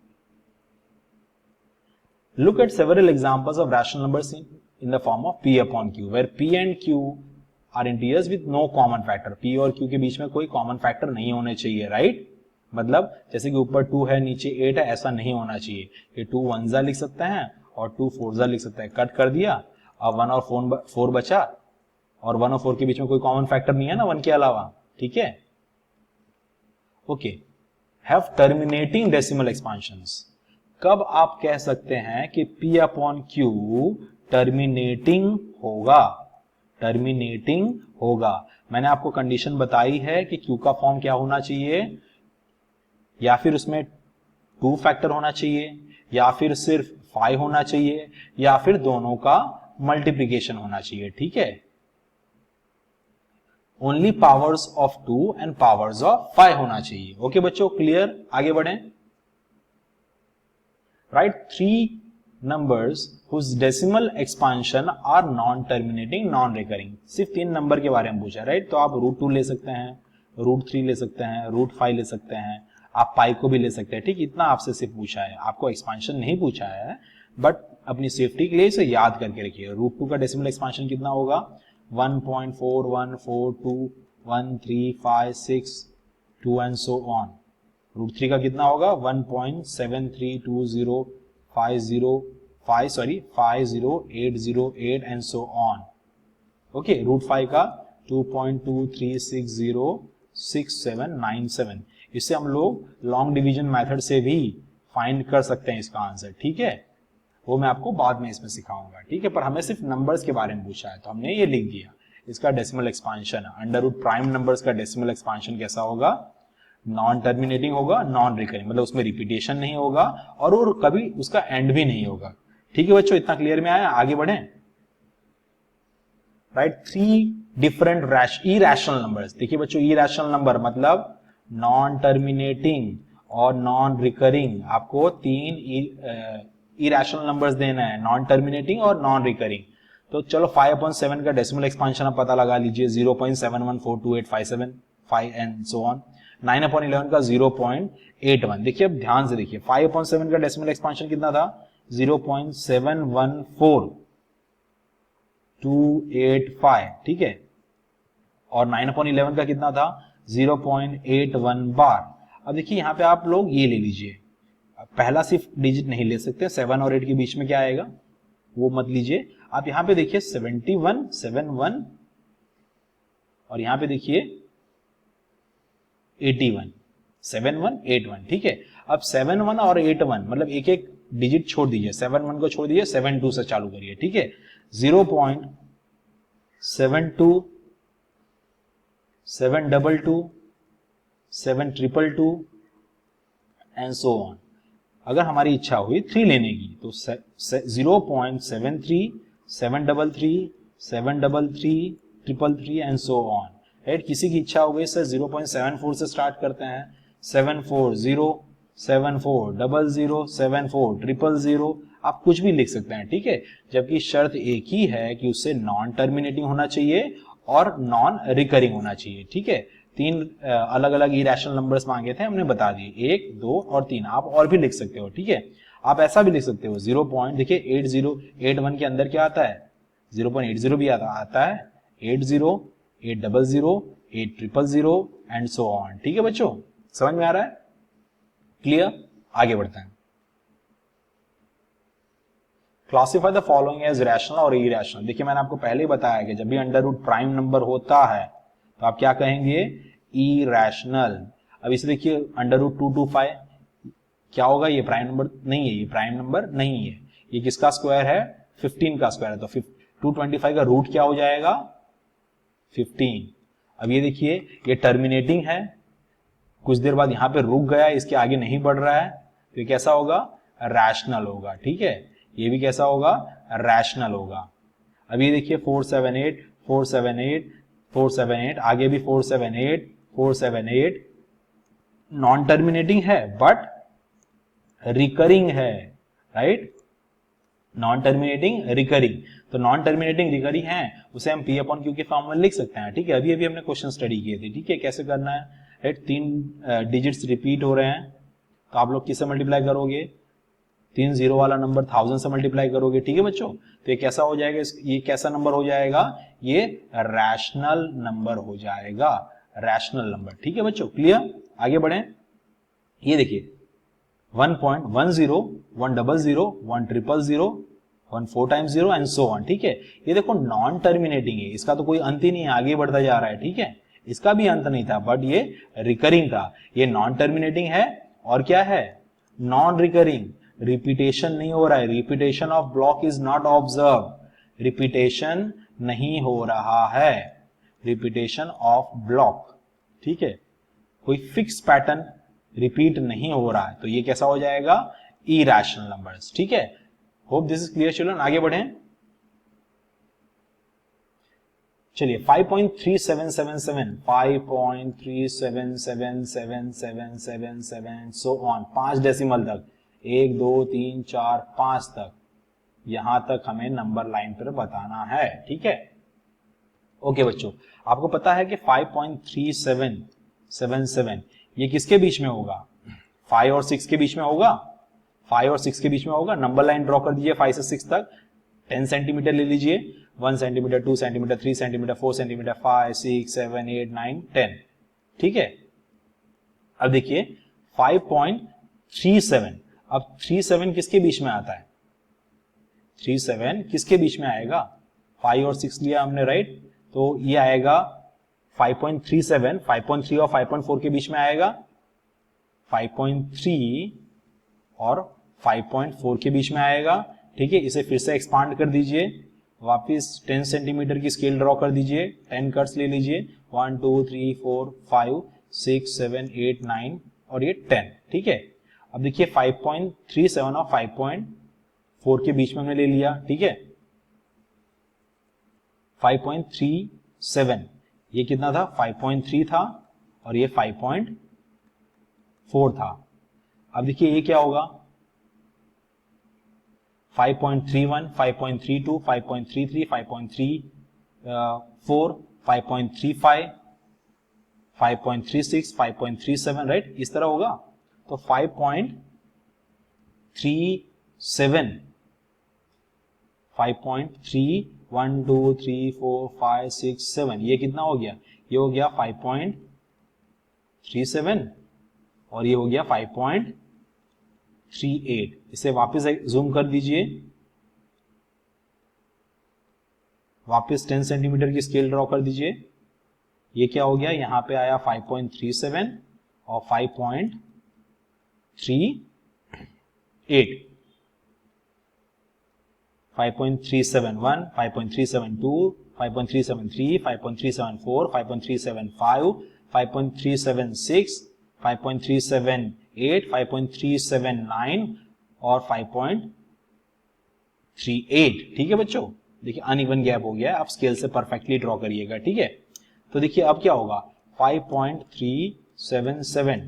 Look at several examples of rational numbers in the form of p/q where p and q are integers with no common factor. p और q के बीच में कोई कॉमन फैक्टर नहीं होने चाहिए, राइट। मतलब जैसे कि ऊपर 2 है नीचे 8 है, ऐसा नहीं होना चाहिए। ये 2 1 लिख सकते हैं और 2 4 लिख सकते हैं, कट कर दिया, अब 1 और 4 बचा, और 1 और 4 के बीच में कोई कॉमन फैक्टर नहीं है ना 1 के अलावा। ठीक है, okay. Have terminating decimal expansions. कब आप कह सकते हैं कि p/q टर्मिनेटिंग होगा, टर्मिनेटिंग होगा। मैंने आपको कंडीशन बताई है कि q का फॉर्म क्या होना चाहिए, या फिर उसमें 2 फैक्टर होना चाहिए, या फिर सिर्फ 5 होना चाहिए, या फिर दोनों का मल्टीप्लीकेशन होना चाहिए। ठीक है, only powers of 2 and powers of 5 होना चाहिए। ओके बच्चों, क्लियर, आगे बढ़ें। Write 3 numbers whose decimal expansion are non terminating non recurring. सिर्फ 3 नंबर के बारे में पूछा, राइट। तो आप √2 ले सकते हैं, √3 ले सकते हैं, √5 ले सकते हैं, आप पाई को भी ले सकते हैं। ठीक, इतना आपसे सिर्फ पूछा है, आपको एक्सपांशन नहीं पूछा है, बट अपनी सेफ्टी के लिए इसे याद करके रखिए। √2 का डेसिमल एक्सपांशन कितना होगा, 1.41421356 एंड सो ऑन। √3 का कितना होगा, 1.7320508008 एंड सो ऑन। ओके, √5 का 2.23606797। इससे हम लोग लॉन्ग डिवीजन मेथड से भी फाइंड कर सकते हैं इसका आंसर। ठीक है, वो मैं आपको बाद में इसमें सिखाऊंगा। ठीक है, पर हमें सिर्फ नंबर्स के बारे में पूछा है तो हमने ये लिख दिया। इसका decimal expansion under root prime numbers का डेसिमल एक्सपांशन कैसा होगा, नॉन टर्मिनेटिंग होगा, नॉन रिकरिंग, मतलब उसमें रिपीटेशन नहीं होगा और कभी उसका एंड भी नहीं होगा। ठीक है बच्चों, इतना क्लियर में आया, आगे बढ़े। Right 3 different irrational numbers. देखिए बच्चों, इरेशनल नंबर मतलब नॉन टर्मिनेटिंग और नॉन रिकरिंग। आपको 3 इरेशनल नंबर्स देना है, नॉन टर्मिनेटिंग और नॉन रिकरिंग। तो चलो 5/7 का डेसिमल एक्सपांशन आप पता लगा लीजिए, 0.71428575 एंड सो ऑन। 9/11 का 0.81। देखिए अब ध्यान से देखिए, 5/7 का डेसिमल एक्सपांशन कितना था, 0.714285। ठीक है, और 9/11 का कितना था, 0.81 बार। अब देखिए यहां पे आप लोग ये ले लीजिए, पहला सिर्फ डिजिट नहीं ले सकते, 7 और 8 के बीच में क्या आएगा वो मत लीजिए। आप यहां पे देखिए 71, 71 और यहां पे देखिए 81, 7181, ठीक है। अब 71 और 81 मतलब एक एक डिजिट छोड़ दीजिए, 71 को छोड़ दीजिए, 72 से चालू करिए, ठीक है। 0.72, 722, 7222 एंड सो ऑन। अगर हमारी इच्छा हुई 3 लेने की तो 0.73, 733, 733, 333 एंड सो ऑन, राइट। किसी की इच्छा हो गई सर 0.74 से स्टार्ट करते हैं, 740, 7400, 74000, आप कुछ भी लिख सकते हैं, ठीक है। जबकि शर्त एक ही है कि उससे नॉन टर्मिनेटिंग होना चाहिए और नॉन रिकरिंग होना चाहिए, ठीक है। 3 अलग अलग इरेशनल नंबर्स मांगे थे, हमने बता दिए, 1, 2 और 3। आप और भी लिख सकते हो, ठीक है। आप ऐसा भी लिख सकते हो 0 पॉइंट, देखिए 8081 के अंदर क्या आता है, 0.80 भी आता है, 80, 800, 8000 एंड सो ऑन, ठीक है बच्चों। समझ में आ रहा है? क्लियर? आगे बढ़ते हैं। Classify the following as rational और इरेशनल। देखिए मैंने आपको पहले ही बताया कि जब भी अंडर रूट प्राइम नंबर होता है तो आप क्या कहेंगे, इरेशनल। अब इसे देखिए अंडर रूट 225 क्या होगा, ये प्राइम नंबर नहीं है, ये प्राइम नंबर नहीं है, ये किसका स्क्वायर है, 15 का स्क्वायर है, तो 225 का रूट क्या हो जाएगा, 15। अब ये देखिए ये टर्मिनेटिंग है, कुछ देर बाद यहां पे रुक गया, इसके आगे नहीं बढ़ रहा है, तो ये कैसा होगा, रैशनल होगा, ठीक है। ये भी कैसा होगा, रैशनल होगा। अब ये देखिए 478, 478, 478, आगे भी 478, 478, नॉन टर्मिनेटिंग है बट रिकरिंग है, राइट, नॉन टर्मिनेटिंग रिकरिंग। तो नॉन टर्मिनेटिंग रिकरिंग है उसे हम P अपॉन Q के फॉर्म में लिख सकते हैं, ठीक है। अभी अभी हमने क्वेश्चन स्टडी किए थे, ठीक है, कैसे करना है, राइट। 3 डिजिट्स रिपीट हो रहे हैं तो आप लोग किससे मल्टीप्लाई करोगे, 3 जीरो वाला नंबर 1000 से मल्टीप्लाई करोगे, ठीक है बच्चों। तो ये कैसा हो जाएगा, ये कैसा नंबर हो जाएगा, ये रैशनल नंबर हो जाएगा, रैशनल नंबर, ठीक है बच्चों। क्लियर? आगे बढ़े। ये देखिए 1.10, 100, 100, 1 4 टाइम्स 0 एंड सो ऑन, ठीक है। ये देखो नॉन टर्मिनेटिंग है, इसका तो कोई अंत ही नहीं है, आगे बढ़ता जा रहा है, ठीक है। इसका भी अंत नहीं था बट ये रिकरिंग था, ये नॉन टर्मिनेटिंग है और क्या है, नॉन रिकरिंग। रिपीटेशन नहीं हो रहा है, repetition of block is not observe, repetition नहीं हो रहा है, रिपीटेशन ऑफ ब्लॉक, ठीक है, कोई फिक्स पैटर्न रिपीट नहीं हो रहा है, तो ये कैसा हो जाएगा, इरेशनल नंबर्स, ठीक है। Hope this is clear children. आगे बढ़ें। चलिए 5.3777, 5.377777 सो ऑन, 5 डेसिमल तक, 1 2 3 4 5 तक, यहां तक हमें नंबर लाइन पर बताना है, ठीक है। ओके बच्चों, आपको पता है कि 5.3777 ये किसके बीच में होगा, 5 और 6 के बीच में होगा, 5 और 6 के बीच में होगा। नंबर लाइन ड्रॉ कर दीजिए 5 से 6 तक, 10 सेंटीमीटर ले लीजिए, 1 सेंटीमीटर, 2 सेंटीमीटर, 3 सेंटीमीटर, 4 सेंटीमीटर, 5 6 7 8 9 10, ठीक है। अब देखिए 5.37, अब 37 किसके बीच में आता है, 37 किसके बीच में आएगा, 5 और 6 लिया हमने, राइट, तो ये आएगा 5.37, 5.3 और 5.4 के बीच में आएगा, 5.3 और 5.4 के बीच में आएगा, ठीक है। इसे फिर से एक्सपांड कर दीजिए, वापिस 10 सेंटीमीटर की स्केल ड्रॉ कर दीजिए, 10 कट्स ले लीजिए, 1 2 3 4 5 6 7 8 9 और ये 10, ठीक है। अब देखिए 5.37 और 5.4 के बीच में हमने ले लिया, ठीक है। 5.37 ये कितना था, 5.3 था और ये 5.4 था। अब देखिए ये क्या होगा, 5.31, 5.32, 5.33, 5.34, 5.35, 5.36, 5.37, राइट, इस तरह होगा। तो 5.37, 5.3, 1 2 3 4 5 6 7, ये कितना हो गया, ये हो गया 5.37 और ये हो गया 5.38। इसे वापस जूम कर दीजिए, वापस 10 सेंटीमीटर की स्केल ड्रॉ कर दीजिए। ये क्या हो गया, यहां पे आया 5.37 और 5.38, 5.371, 5.372, 5.373, 5.374, 5.375, 5.376, 5.378, 5.379 और 5.38। ठीक है बच्चों, देखिए अनइवन गैप हो गया है, आप स्केल से परफेक्टली ड्रॉ करिएगा। ठीक है, तो देखिए अब क्या होगा, 5.377,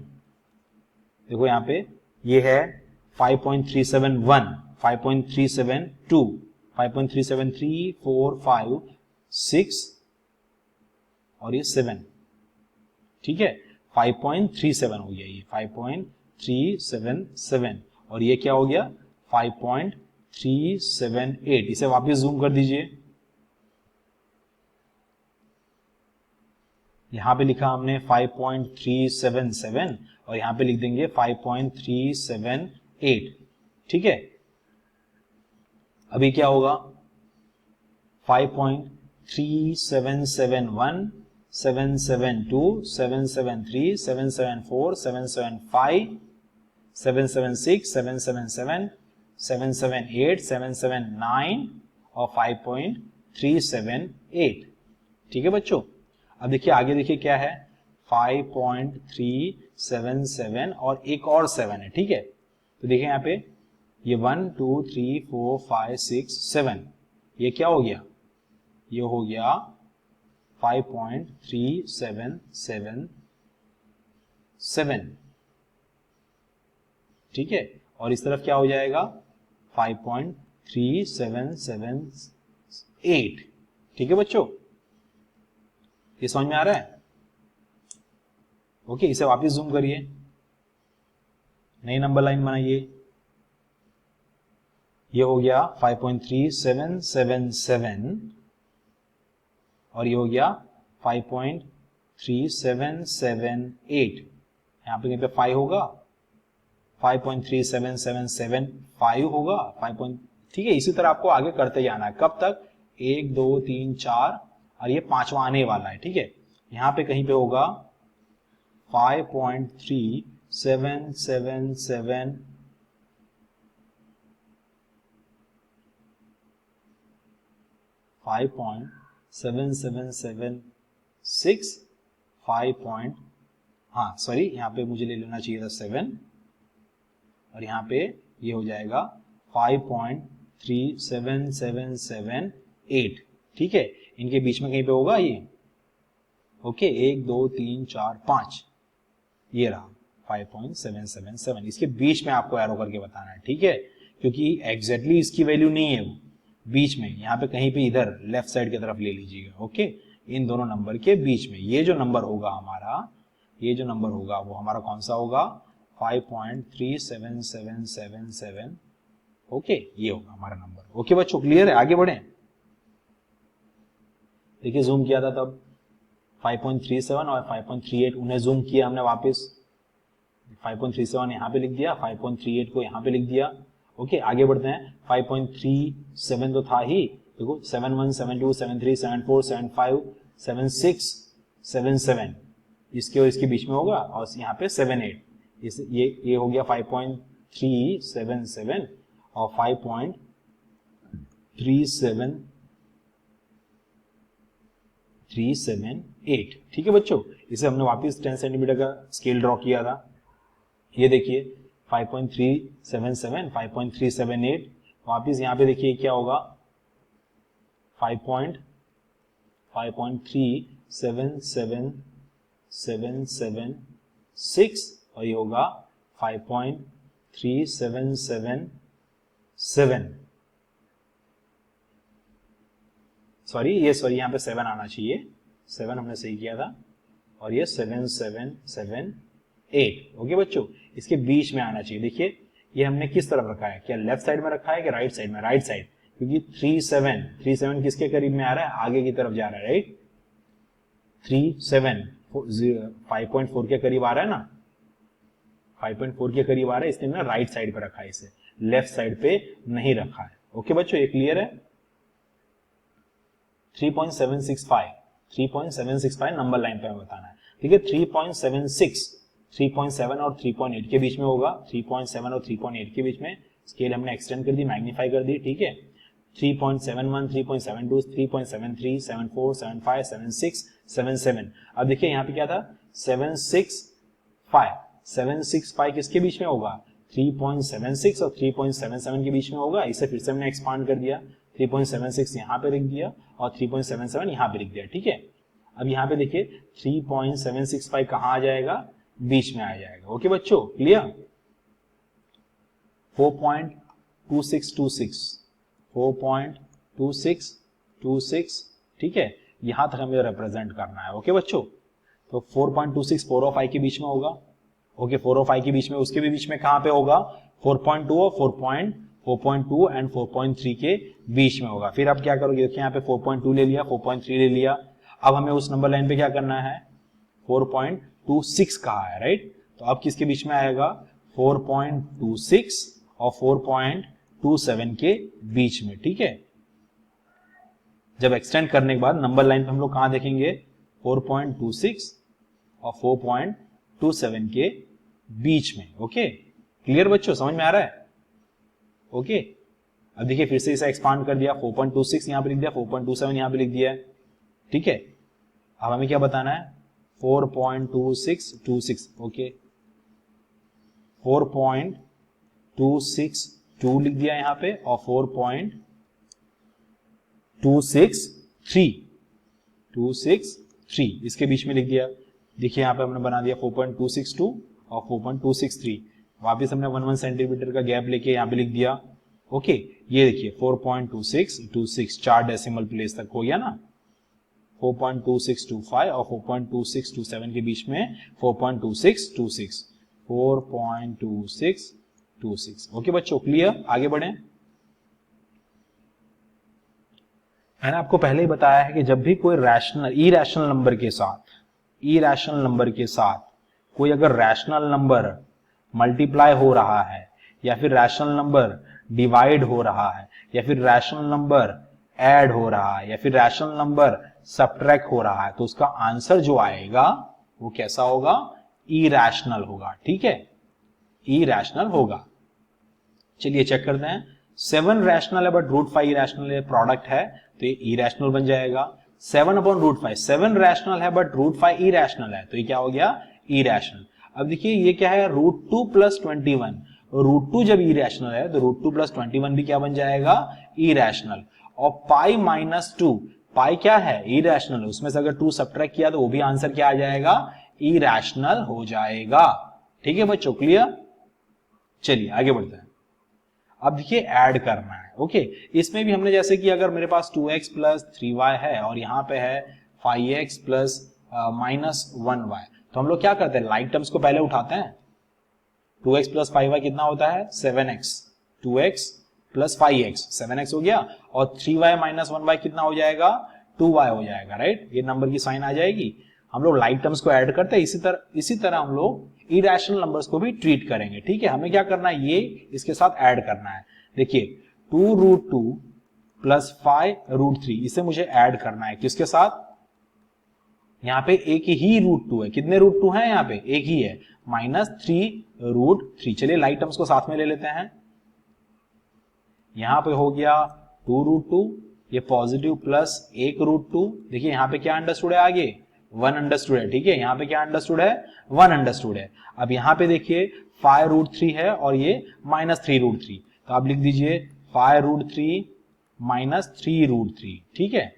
देखो यहां पे ये है 5.371, 5.372, 5.373, 4, 5, 6 और ये 7। ठीक है, 5.37 हो गया, ये 5.377 और ये क्या हो गया 5.378। इसे वापस जूम कर दीजिए। यहां पे लिखा हमने 5.377 और यहां पे लिख देंगे 5.378। ठीक है, अभी क्या होगा 5.3771, 772, 773, 774, 775, 776, 777, 778, 779 और 5.378। ठीक है बच्चों, अब देखिए आगे देखिए क्या है 5.377 और एक और 7 है। ठीक है, तो देखिए यहाँ पे ये 1 2 3 4 5 6 7, ये क्या हो गया, ये हो गया 5.3777। ठीक है, और इस तरफ क्या हो जाएगा 5.3778। ठीक है बच्चों, ये समझ में आ रहा है? ओके, इसे वापस जूम करिए, नई नंबर लाइन बनाइए। ये हो गया 5.3777 और ये हो गया 5.3778। यहां पे कहीं पे 5 होगा, 5.37775 होगा 5. ठीक है, इसी तरह आपको आगे करते जाना है। कब तक, 1 2 3 4 और ये पांचवा आने वाला है। ठीक है, यहां पे कहीं पे होगा 5.3777, 5.7776, 5. हाँ सॉरी, यहाँ पे मुझे ले लेना चाहिए था 7 और यहाँ पे ये हो जाएगा 5.37778। ठीक है, इनके बीच में कहीं पे होगा ये। ओके, 1 2 3 4 5, ये रहा 5.777, इसके बीच में आपको एरो करके बताना है। ठीक है, क्योंकि एग्जैक्टली इसकी वैल्यू नहीं है वो, बीच में यहाँ पे कहीं पे इधर लेफ्ट साइड की तरफ ले लीजिएगा। ओके, इन दोनों नंबर के बीच में ये जो नंबर होगा हमारा, ये जो नंबर होगा वो हमारा कौन सा होगा 5.37777। ओके, ये होगा हमारा नंबर। ओके बच्चों, क्लियर है? आगे बढ़े। देखिए जूम किया था तब 5.37 और 5.38, उन्हें जूम किया हमने वापस, 5.37 यहां पे लिख दिया, 5.38 को यहां पे लिख दिया। ओके, आगे बढ़ते हैं। 5.37 तो था ही, देखो 71 72 73 74 75 76 77, इसके और इसके बीच में होगा और यहाँ पे 78, ये हो गया 5.377 और 5.378। ठीक है बच्चों, इसे हमने वापस 10 सेंटीमीटर का स्केल ड्रॉ किया था। ये देखिए 5.377, 5.378, वापिस यहां पे देखिए क्या होगा 5.37776 और ये होगा 5.3777। सॉरी यहाँ पे 7 आना चाहिए, 7 हमने सही किया था और ये 7778। ओके बच्चों, इसके बीच में आना चाहिए। देखिए ये हमने किस तरफ रखा है, क्या लेफ्ट साइड में रखा है कि राइट साइड में? राइट साइड, क्योंकि 37 किसके करीब में आ रहा है, आगे की तरफ जा रहा है, राइट। 37 5.4 के करीब आ रहा है ना, 5.4 के करीब आ रहा है, इसलिए ना राइट साइड पे रखा है, इसे लेफ्ट साइड पे नहीं रखा है। ओके बच्चों, ये क्लियर है? 3.765 नंबर लाइन पे हमें बताना है, ठीक है। 3.7 और 3.8 के बीच में होगा, 3.7 और 3.8 के बीच में। स्केल हमने एक्सटेंड कर दी, मैग्नीफाई कर दी, ठीक है। 3.71, 3.72, 3.73, 74, 75, 76, 77। अब देखिए यहाँ पे क्या था, 765 किसके बीच में होगा, 3.76 और 3.77 के बीच में होगा। इसे फिर से हमने एक्सपांड कर दिया, 3.76 यहाँ पे लिख दिया और 3.77 यहाँ पे लिख दिया, ठीक है। अब यहाँ पे देखिए 3.765 कहाँ आ जाएगा, बीच में आ जाएगा। ओके बच्चों, क्लियर। 4.2626, ठीक है, यहां तक हमें रिप्रेजेंट करना है। ओके बच्चों, तो 4.26 4 और 5 के बीच में होगा। ओके, 4 और 5 के बीच में, उसके भी बीच में कहां पे होगा, 4.2 और 4.2 एंड 4.3 के बीच में होगा। फिर आप क्या करोगे, देखिए यहाँ पे 4.2 ले लिया, 4.3 ले लिया। अब हमें उस नंबर लाइन पे क्या करना है, 4.26 कहा है, राइट। तो अब किसके बीच में आएगा, 4.26 और 4.27 के बीच में, ठीक है। जब एक्सटेंड करने के बाद नंबर लाइन पे हम लोग कहां देखेंगे, 4.26 और 4.27 के बीच में। ओके, क्लियर बच्चों, समझ में आ रहा है। ओके, अब देखिए फिर से इसे एक्सपांड कर दिया, 4.26 यहां पे लिख दिया, 4.27 यहां पे लिख दिया, ठीक है। अब हमें क्या बताना है, 4.2626, ओके, 4.262 लिख दिया यहां पे और 4.263 इसके बीच में लिख दिया। देखिए यहां पे हमने बना दिया 4.262 और 4.263। वापिस हमने 1 सेंटीमीटर का गैप लेके यहां पे लिख दिया। ओके, ये देखिए 4.2626 4 डेसिमल प्लेस तक हो गया ना। 4.2625 और 4.2627 के बीच में 4.2626। ओके बच्चों, क्लियर, आगे बढ़े। मैंने आपको पहले ही बताया है कि जब भी कोई इरेशनल नंबर के साथ कोई अगर रैशनल नंबर मल्टीप्लाई हो रहा है, या फिर रैशनल नंबर डिवाइड हो रहा है, या फिर रैशनल नंबर ऐड हो रहा है, या फिर रैशनल नंबर सब्ट्रैक्ट हो रहा है, तो उसका आंसर जो आएगा वो कैसा होगा, इरेशनल होगा, ठीक है, इरेशनल होगा। चलिए चेक करते हैं। 7 रैशनल है बट √5 इरेशनल है, प्रोडक्ट है, तो ये इरेशनल बन जाएगा। 7/√5 7 रैशनल है बट √5 इरेशनल है, तो ये क्या हो गया, इरेशनल। अब देखिए ये क्या है, √2 + 21। √2 जब इरेशनल है तो √2 + 21 भी क्या बन जाएगा, इरेशनल। और पाई -2, पाई क्या है, इरेशनल, उसमें से अगर 2 सब्ट्रैक्ट किया तो वो भी आंसर क्या आ जाएगा, इरेशनल हो जाएगा। ठीक है बच्चों, क्लियर। चलिए आगे बढ़ते हैं। अब देखिए ऐड करना है। ओके, इसमें भी हमने जैसे कि अगर मेरे पास 2x + 3y है और यहाँ पे है 5x + -1y, तो हम लोग क्या करते हैं, लाइक टर्म्स को पहले उठाते हैं। 2x + 5y कितना होता है, 7x। 2x + 5x 7x हो गया, और 3y - 1y कितना हो जाएगा, 2y हो जाएगा, राइट। ये नंबर की साइन आ जाएगी। हम लोग लाइक टर्म्स को ऐड करते हैं, इसी तरह हम लोग इरेशनल नंबर्स को भी ट्रीट करेंगे, ठीक है। हमें क्या करना है, ये इसके साथ ऐड करना है। देखिए 2√2 + 5√3, इसे मुझे ऐड करना है किसके साथ, यहाँ पे एक ही √2 है। कितने √2 हैं यहाँ पे, एक ही है, -3√3। चलिए लाइक टर्म्स को साथ में ले लेते हैं। यहां पे हो गया 2√2, ये पॉजिटिव प्लस 1√2। देखिए यहाँ पे क्या अंडरस्टूड है, आगे 1 अंडरस्टूड है, ठीक है। यहाँ पे क्या अंडरस्टूड है, 1 अंडरस्टूड है। अब यहाँ पे देखिए 5√3 है और ये -3√3, तो आप लिख दीजिए 5√3 - 3√3, ठीक है।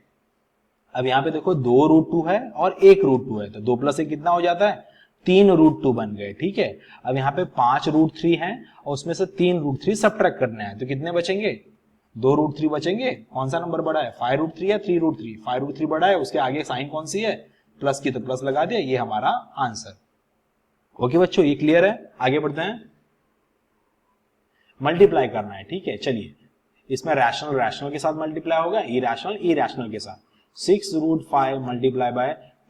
अब यहाँ पे देखो 2√2 है और 1√2 है, तो 2 + 1 कितना हो जाता है, 3√2 बन गए, ठीक है। अब यहाँ पे 5√3 है और उसमें से 3√3 सब्ट्रैक्ट करना है, तो कितने बचेंगे, 2√3 बचेंगे। कौन सा नंबर बड़ा है, 5√3 या 3√3, 5√3 बड़ा है, उसके आगे साइन कौन सी है, प्लस की, तो प्लस लगा दिया, ये हमारा आंसर। ओके बच्चों, ये क्लियर है, आगे बढ़ते हैं। मल्टीप्लाई करना है, ठीक है। चलिए इसमें रैशनल के साथ मल्टीप्लाई होगा, इरेशनल के साथ। 6√5 ×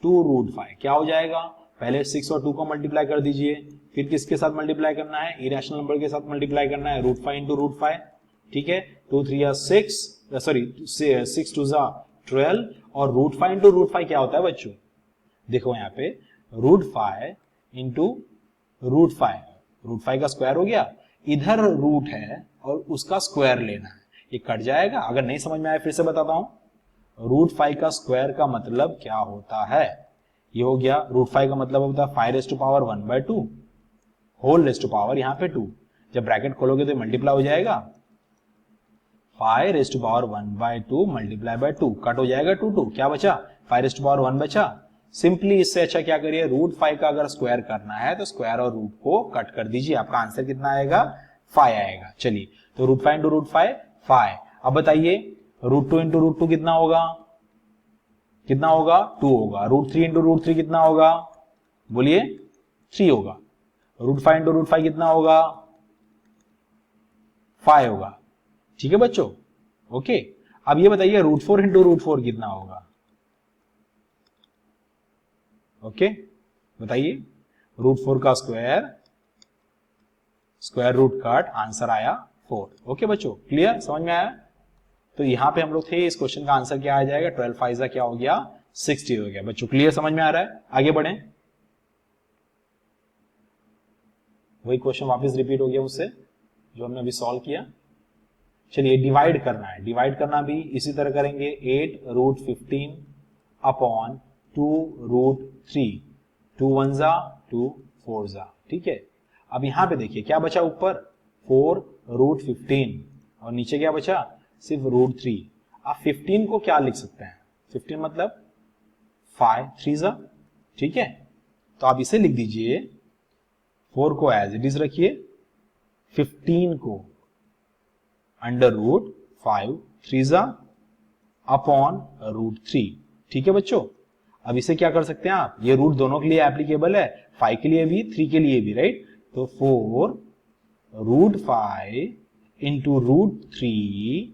2√5 क्या हो जाएगा, पहले 6 और 2 को मल्टीप्लाई कर दीजिए, फिर किसके साथ मल्टीप्लाई करना है, इरेशनल नंबर के साथ मल्टीप्लाई करना है, √5 × √5, ठीक है। 2 3 6 2 6 12 और रूट 5 इंटू रूट 5 क्या होता है बच्चों? देखो यहाँ पे रूट 5 इंटू रूट 5, रूट 5 का स्क्वायर हो गया, इधर रूट है और उसका स्क्वायर लेना है, ये कट जाएगा। अगर नहीं समझ में आया फिर से बताता हूं, रूट 5 का स्क्वायर का मतलब क्या होता है? ये हो गया रूट 5 का मतलब होता है 5 raise to power 1/2 whole raise to power यहाँ पे 2, जब ब्रैकेट खोलोगे तो मल्टीप्लाई हो जाएगा 5 raise to power 1/2 multiply by 2, cut हो जाएगा 2, क्या बचा? 5 रेज़ टू पावर 1 बचा। सिंपली इससे अच्छा क्या करिए, रूट 5 का अगर स्क्वायर करना है तो स्क्वायर और रूट को कट कर दीजिए, आपका आंसर कितना आएगा? 5 आएगा। चलिए तो रूट 5 इंटू रूट 5 5। अब बताइए रूट 2 इंटू रूट 2 कितना होगा? कितना होगा? 2 होगा। रूट 3 इंटू रूट 3 कितना होगा? बोलिए 3 होगा। रूट 5 इंटू रूट 5 कितना होगा? 5 होगा। ठीक है बच्चों, ओके। अब ये बताइए रूट 4 इंटू रूट 4 कितना होगा? ओके बताइए, रूट 4 का square, square root cut, answer आया 4। ओके बच्चों, क्लियर, समझ में आया? तो यहां पे हम लोग थे, इस क्वेश्चन का आंसर क्या आ जाएगा? 12 5 क्या हो गया? 60 हो गया। बच्चों क्लियर, समझ में आ रहा है? आगे बढ़ें। वही क्वेश्चन वापस रिपीट हो गया उससे जो हमने अभी सॉल्व किया। चलिए डिवाइड करना है, डिवाइड करना भी इसी तरह करेंगे। 8 रूट 15 अपॉन 2 रूट 3, 2 1 जा 2 4 जा। ठीक है, अब यहां पे देखिए क्या बचा ऊपर? 4 रूट 15 और नीचे क्या बचा? सिर्फ रूट 3। आप 15 को क्या लिख सकते हैं? 15 मतलब 5 3 जा। ठीक है, तो आप इसे लिख दीजिए, 4 को एज इट इज रखिए, 15 को अंडर रूट 5 3 जा अपॉन रूट 3। ठीक है बच्चों, अब इसे क्या कर सकते हैं आप? ये रूट दोनों के लिए एप्लीकेबल है, 5 के लिए भी 3 के लिए भी, राइट? तो 4 root 5 into root 3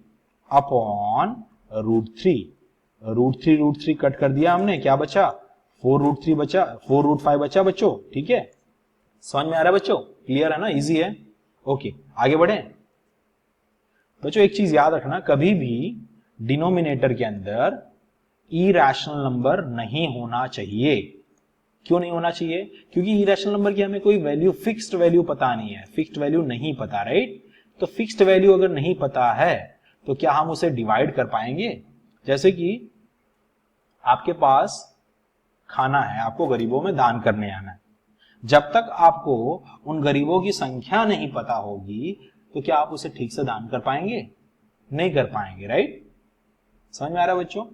upon root 3। Root 3 cut कर दिया हमने, क्या बचा? 4 रूट 3 बचा, 4 रूट 5 बचा बच्चों। ठीक है, समझ में आ रहा है बच्चों? क्लियर है ना? इजी है। ओके आगे बढ़े बच्चों। एक चीज याद रखना, कभी भी डिनोमिनेटर के अंदर इरैशनल नंबर नहीं होना चाहिए। क्यों नहीं होना चाहिए? क्योंकि इरैशनल नंबर की हमें कोई वैल्यू, फिक्स्ड वैल्यू पता नहीं है, फिक्स्ड वैल्यू नहीं पता, राइट? तो फिक्स्ड वैल्यू अगर नहीं पता है तो क्या हम उसे डिवाइड कर पाएंगे? जैसे कि आपके पास खाना है, आपको गरीबों में दान करने आना है, जब तक आपको उन गरीबों की संख्या नहीं पता होगी तो क्या आप उसे ठीक से दान कर पाएंगे? नहीं कर पाएंगे, राइट? समझ में आ रहा है बच्चों?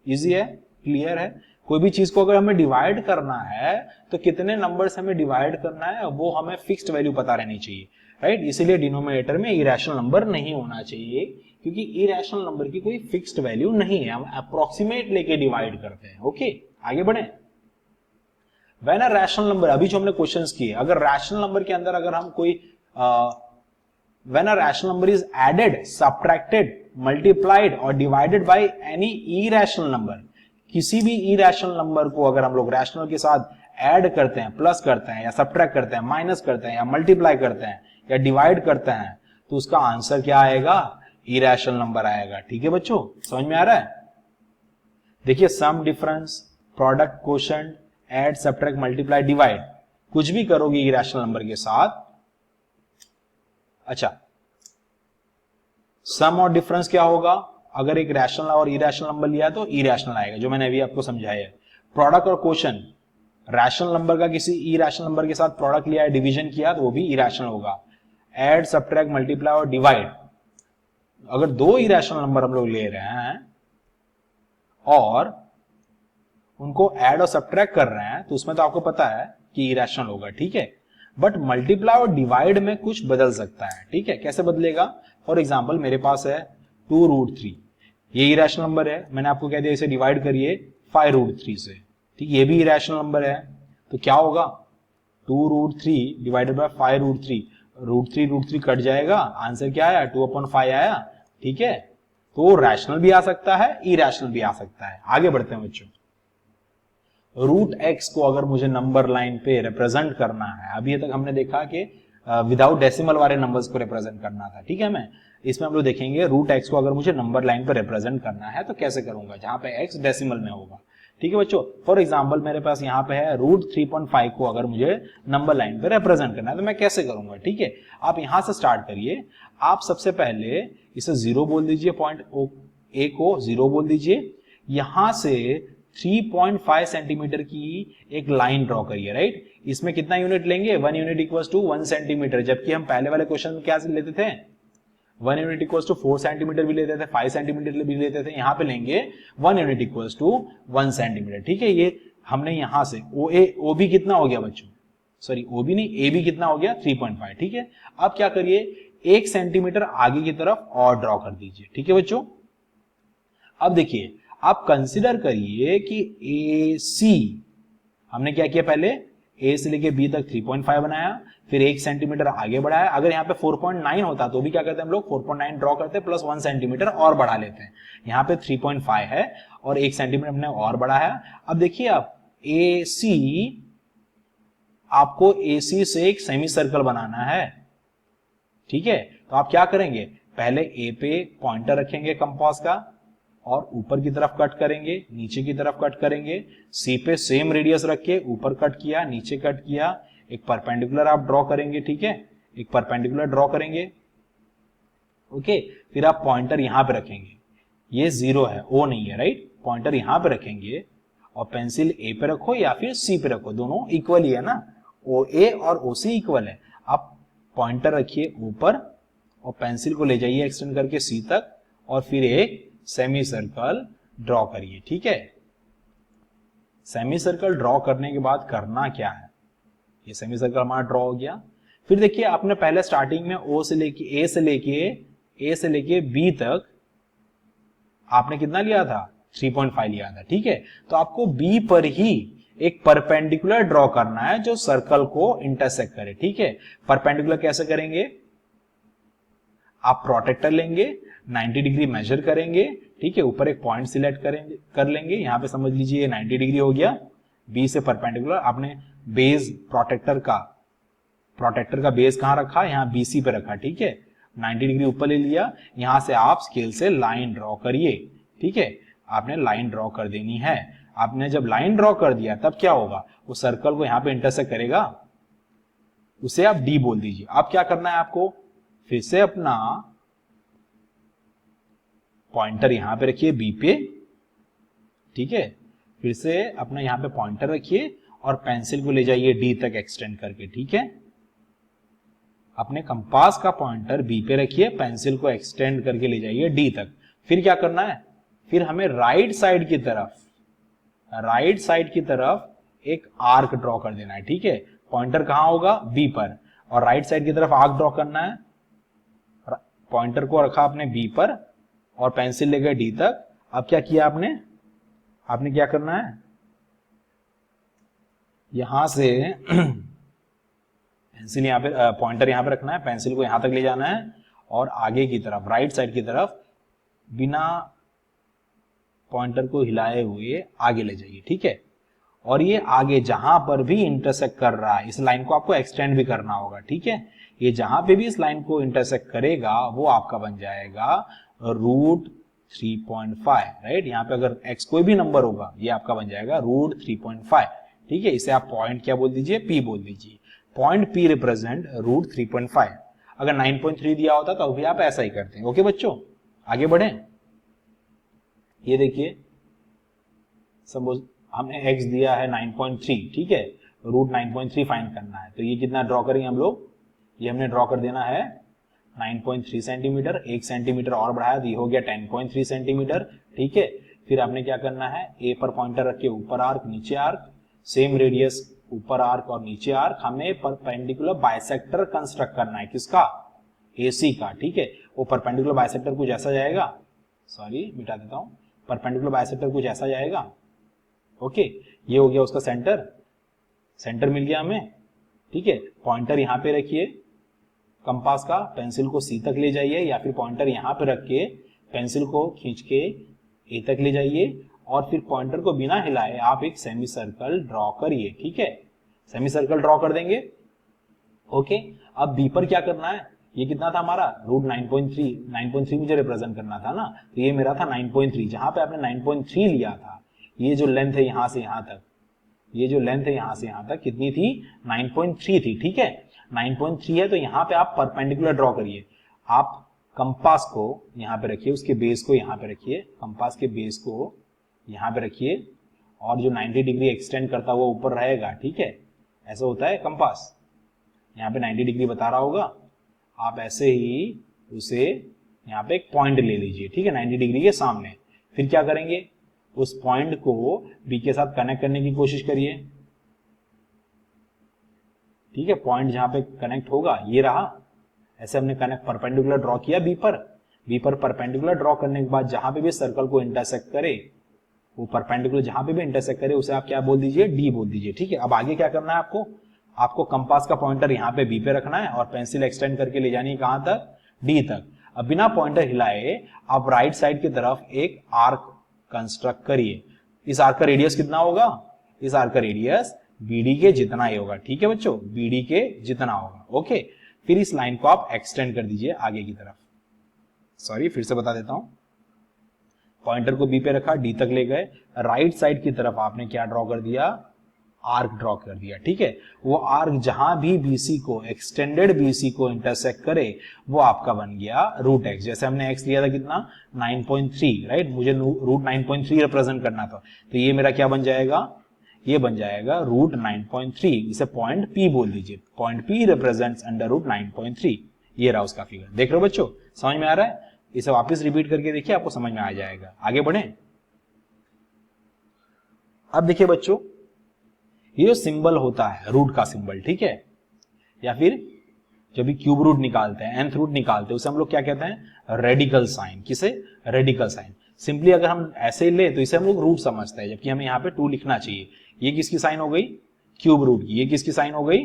इजी है, क्लियर है? कोई भी चीज को अगर हमें डिवाइड करना है तो कितने नंबर से हमें डिवाइड करना है वो हमें फिक्स्ड वैल्यू पता रहनी चाहिए, राइट? इसीलिए डिनोमिनेटर में इरैशनल नंबर नहीं होना चाहिए, क्योंकि इरैशनल नंबर की कोई फिक्स्ड वैल्यू नहीं है, हम अप्रोक्सीमेट लेके डिवाइड करते हैं। ओके आगे बढ़े। व्हेन अ रैशनल नंबर, अभी जो हमने क्वेश्चंस किए, अगर रैशनल नंबर के अंदर अगर हम कोई when a rational number is added, subtracted, multiplied और divided by any irrational number, किसी भी irrational number को अगर हम लोग rational के साथ ऐड करते हैं, प्लस करते हैं या सब्ट्रैक्ट करते हैं, माइनस करते हैं या मल्टीप्लाई करते हैं या डिवाइड करते हैं, तो उसका आंसर क्या आएगा? irrational नंबर आएगा। ठीक है बच्चों, समझ में आ रहा है? देखिए sum, difference, product, quotient, add, subtract, multiply, divide, कुछ भी करोगे irrational नंबर के साथ। अच्छा, सम और डिफरेंस क्या होगा? अगर एक रैशनल और इरैशनल नंबर लिया तो इरैशनल आएगा, जो मैंने अभी आपको समझाया है। प्रोडक्ट और क्वोशंट, रैशनल नंबर का किसी इरैशनल नंबर के साथ प्रोडक्ट लिया है, डिवीजन किया, तो वो भी इरैशनल होगा। ऐड, सब्ट्रैक्ट, मल्टीप्लाई और डिवाइड, अगर दो इरैशनल नंबर हम लोग ले रहे हैं और उनको ऐड और सब्ट्रैक्ट कर रहे हैं तो उसमें तो आपको पता है कि इरैशनल होगा, ठीक है? बट मल्टीप्लाई और डिवाइड में कुछ बदल सकता है, ठीक है? कैसे बदलेगा? फॉर एग्जाम्पल मेरे पास है 2 रूट 3, ये इरैशनल नंबर है, मैंने आपको कह दिया इसे डिवाइड करिए 5 रूट 3 से, ठीक? ये भी इरैशनल नंबर है, तो क्या होगा? 2 root 3 divided by 5 root 3, root 3 cut जाएगा, आंसर क्या आया? 2/5 आया, ठीक है? तो रैशनल भी आ सकता है, इरैशनल भी आ सकता है। आगे बढ़ते हैं बच्चों। रूट एक्स को अगर मुझे नंबर लाइन पे रिप्रेजेंट करना है, अभी तक हमने देखा कि विदाउट डेसिमल वाले नंबर्स को रिप्रेजेंट करना था, ठीक है? हमें इसमें हम लोग देखेंगे रूट एक्स को अगर मुझे नंबर लाइन पर रिप्रेजेंट करना है तो कैसे करूंगा, जहां पे एक्स डेसिमल में होगा। ठीक है बच्चों, फॉर एग्जांपल मेरे पास यहाँ पे है रूट 3.5 को अगर मुझे नंबर लाइन पे रिप्रेजेंट करना है तो मैं कैसे करूंगा। ठीक है, आप यहां से स्टार्ट करिए। आप सबसे पहले इसे 0 बोल दीजिए, पॉइंट ए को 0 बोल दीजिए। यहां से 3.5 सेंटीमीटर की एक लाइन ड्रॉ करिए, राइट। इसमें कितना यूनिट लेंगे, 1 यूनिट इक्वल टू 1 सेंटीमीटर, जबकि हम पहले वाले क्वेश्चन में क्या लेते थे, 1 यूनिट इक्वल टू 4 सेंटीमीटर भी लेते थे, 5 सेंटीमीटर भी लेते थे। यहाँ पे लेंगे 1 यूनिट इक्वल टू 1 सेंटीमीटर। ठीक है, ये हमने यहां से ओ बी कितना हो गया बच्चों, सॉरी ओ बी नहीं, ए बी कितना हो गया 3.5। ठीक है, अब क्या करिए, 1 सेंटीमीटर आगे की तरफ और ड्रॉ कर दीजिए। ठीक है बच्चों, अब देखिए आप कंसिडर करिए कि ए सी हमने क्या किया, पहले ए से लेके बी तक 3.5 बनाया, फिर 1 सेंटीमीटर आगे बढ़ाया। अगर यहाँ पे 4.9 होता तो भी क्या करते हैं हम लोग, 4.9 ड्रॉ करते प्लस 1 सेंटीमीटर और बढ़ा लेते हैं। यहाँ पे 3.5 है और 1 सेंटीमीटर हमने और बढ़ाया। अब देखिए आप ए सी, आपको ए सी से एक सेमी सर्कल बनाना है। ठीक है, तो आप क्या करेंगे, पहले ए पे पॉइंटर रखेंगे कंपास का और ऊपर की तरफ कट करेंगे, नीचे की तरफ कट करेंगे। सी पे सेम रेडियस रख के ऊपर कट किया, नीचे कट किया, एक परपेंडिकुलर आप ड्रॉ करेंगे। ठीक है, एक परपेंडिकुलर ड्रॉ करेंगे। ओके, फिर आप पॉइंटर यहां पे रखेंगे, ये 0 है, ओ नहीं है, राइट। पॉइंटर यहां पे रखेंगे और पेंसिल ए पे रखो या फिर सी पे रखो, दोनों इक्वल ही है ना, ओ ए और ओ सी इक्वल है। आप पॉइंटर रखिए ऊपर और पेंसिल को ले जाइए एक्सटेंड करके सी तक और फिर एक सेमी सर्कल ड्रॉ करिए। ठीक है, सेमी सर्कल ड्रॉ करने के बाद करना क्या है, ये सेमी सर्कल हमारा ड्रॉ हो गया। फिर देखिए आपने पहले स्टार्टिंग में ए से लेके बी तक आपने कितना लिया था, 3.5 लिया था। ठीक है, तो आपको बी पर ही एक परपेंडिकुलर ड्रॉ करना है जो सर्कल को इंटरसेक्ट करे। ठीक है, परपेंडिकुलर कैसे करेंगे, आप प्रोटेक्टर लेंगे, 90 डिग्री मेजर करेंगे। ठीक है, ऊपर एक पॉइंट सिलेक्ट कर लेंगे, यहां पे समझ लीजिए 90 डिग्री हो गया, बी से परपेंडिकुलर। आपने बेस प्रोटेक्टर का बेस कहां रखा, यहां बीसी पे रखा। ठीक है, 90 डिग्री ऊपर ले लिया, यहां से आप स्केल से लाइन ड्रॉ करिए। ठीक है, आपने लाइन ड्रॉ कर देनी है। आपने जब लाइन ड्रॉ कर दिया तब क्या होगा, वो सर्कल को यहां पे इंटरसेक्ट करेगा, उसे आप डी बोल दीजिए। अब क्या करना है आपको, फिर से अपना पॉइंटर यहां पे रखिए बी पे। ठीक है, फिर से अपना यहां पे पॉइंटर रखिए और पेंसिल को ले जाइए डी तक एक्सटेंड करके। ठीक है, अपने कंपास का पॉइंटर बी पे रखिए, पेंसिल को एक्सटेंड करके ले जाइए डी तक। फिर क्या करना है, फिर हमें राइट साइड की तरफ एक आर्क ड्रॉ कर देना है। ठीक है, पॉइंटर कहां होगा, बी पर, और राइट साइड की तरफ आर्क ड्रॉ करना है। पॉइंटर को रखा आपने बी पर और पेंसिल ले गए डी तक। अब क्या किया आपने क्या करना है, यहां से पेंसिल यहां पे, पॉइंटर यहां पे रखना है, पेंसिल को यहां तक ले जाना है और आगे की तरफ, राइट साइड की तरफ बिना पॉइंटर को हिलाए हुए आगे ले जाइए। ठीक है, और ये आगे जहां पर भी इंटरसेक्ट कर रहा है, इस लाइन को आपको एक्सटेंड भी करना होगा। ठीक है, ये जहां पे भी इस लाइन को इंटरसेक्ट करेगा वो आपका बन जाएगा रूट 3.5, राइट। यहाँ पे अगर x कोई भी नंबर होगा ये आपका बन जाएगा रूट 3.5। ठीक है, इसे आप पॉइंट क्या बोल दीजिए, p बोल दीजिए। Point p represent root 3.5। अगर 9.3 दिया होता तो भी आप ऐसा ही करते हैं। ओके बच्चों, आगे बढ़े। ये देखिए सपोज हमने x दिया है 9.3। ठीक है, रूट 9.3 फाइंड करना है, तो ये कितना ड्रॉ करेंगे हम लोग, ये हमने ड्रॉ कर देना है 9.3 सेंटीमीटर, 1 सेंटीमीटर और बढ़ाया तो ये हो गया 10.3 सेंटीमीटर। ठीक है, फिर आपने क्या करना है, ए पर पॉइंटर रख के ऊपर आर्क नीचे आर्क, सेम रेडियस ऊपर आर्क और नीचे आर्क। हमें परपेंडिकुलर बाइसेक्टर कंस्ट्रक्ट करना है, किसका, AC का। ठीक है, वो परपेंडिकुलर बाइसेक्टर कुछ ऐसा जाएगा, सॉरी मिटा देता हूं, परपेंडिकुलर बाइसेक्टर कुछ ऐसा जाएगा। ओके, ये हो गया उसका सेंटर मिल गया हमें। ठीक है, पॉइंटर यहां पे रखिए कंपास का, पेंसिल को सी तक ले जाइए या फिर पॉइंटर यहां पे रख के पेंसिल को खींच के ए तक ले जाइए और फिर पॉइंटर को बिना हिलाए आप एक सेमी सर्कल ड्रॉ करिए। ठीक है, सेमी सर्कल ड्रॉ कर देंगे। ओके, अब बी पर क्या करना है, ये कितना था हमारा रूट 9.3, 9.3 मुझे रिप्रेजेंट करना था ना, तो ये मेरा था 9.3। जहां पे आपने 9.3 लिया था, ये जो लेंथ है यहां से यहां तक, ये जो लेंथ है यहां से यहां तक कितनी थी, 9.3 थी। ठीक है, 9.3 है, तो यहां पे आप परपेंडिकुलर ड्रॉ करिए। आप कंपास को यहां पे रखिए, उसके बेस को यहां पे रखिए, कंपास के बेस को यहां पे रखिए, और जो 90 डिग्री एक्सटेंड करता हुआ ऊपर रहेगा, ठीक है, ऐसा होता है कंपास, यहाँ पे 90 डिग्री बता रहा होगा, आप ऐसे ही उसे यहाँ पे एक पॉइंट ले लीजिए, ठीक है, 90 डिग्री के सामने। फिर क्या करेंगे, उस पॉइंट को बी के साथ कनेक्ट करने की कोशिश करिए। ठीक है, पॉइंट जहां पे कनेक्ट होगा ये रहा, ऐसे हमने कनेक्ट परपेंडिकुलर ड्रॉ किया बी पर परपेंडिकुलर ड्रॉ करने के बाद जहां पे भी सर्कल को इंटरसेक्ट करे, वो परपेंडिकुलर जहां पे भी इंटरसेक्ट करे उसे आप क्या बोल दीजिए, डी बोल दीजिए। ठीक है, अब आगे क्या करना है आपको कंपास का पॉइंटर यहाँ पे बी पे रखना है और पेंसिल एक्सटेंड करके ले जानी है कहां तक, डी तक। अब बिना पॉइंटर हिलाए आप राइट साइड की तरफ एक आर्क कंस्ट्रक्ट करिए। इस आर्क का रेडियस कितना होगा, इस आर्क का रेडियस बीडी के जितना ही होगा। ठीक है बच्चों, बीडी के जितना होगा। ओके, फिर इस लाइन को आप एक्सटेंड कर दीजिए आगे की तरफ। सॉरी, फिर से बता देता हूं, पॉइंटर को बी पे रखा, डी तक ले गए, राइट साइड की तरफ आपने क्या ड्रॉ कर दिया, आर्क ड्रॉ कर दिया। ठीक है, वो आर्क जहां भी बीसी को, एक्सटेंडेड बीसी को इंटरसेक्ट करे वो आपका बन गया रूट एक्स। जैसे हमने एक्स लिया था कितना, 9.3, राइट, मुझे रूट 9.3 रिप्रेजेंट करना था, तो ये मेरा क्या बन जाएगा, ये बन जाएगा रूट 9.3। इसे पॉइंट पी बोल दीजिए, point p represents under root 9.3। ये रहा उसका फिगर। देख रहे हो बच्चों, समझ में आ रहा है, इसे वापस रिपीट करके देखिए, आपको समझ में आ जाएगा। आगे बढ़े, अब देखिए बच्चों, ये जो सिंबल होता है रूट का सिंबल, ठीक है, या फिर जब भी क्यूब रूट निकालते हैं, nth रूट निकालते हैं, उसे हम लोग क्या कहते हैं, रेडिकल साइन। किसे, रेडिकल साइन। सिंपली अगर हम ऐसे ही ले तो इसे हम लोग रूट समझते हैं, जबकि हमें यहाँ पे 2 लिखना चाहिए। ये किसकी साइन हो गई, क्यूब रूट की। ये किसकी साइन हो गई,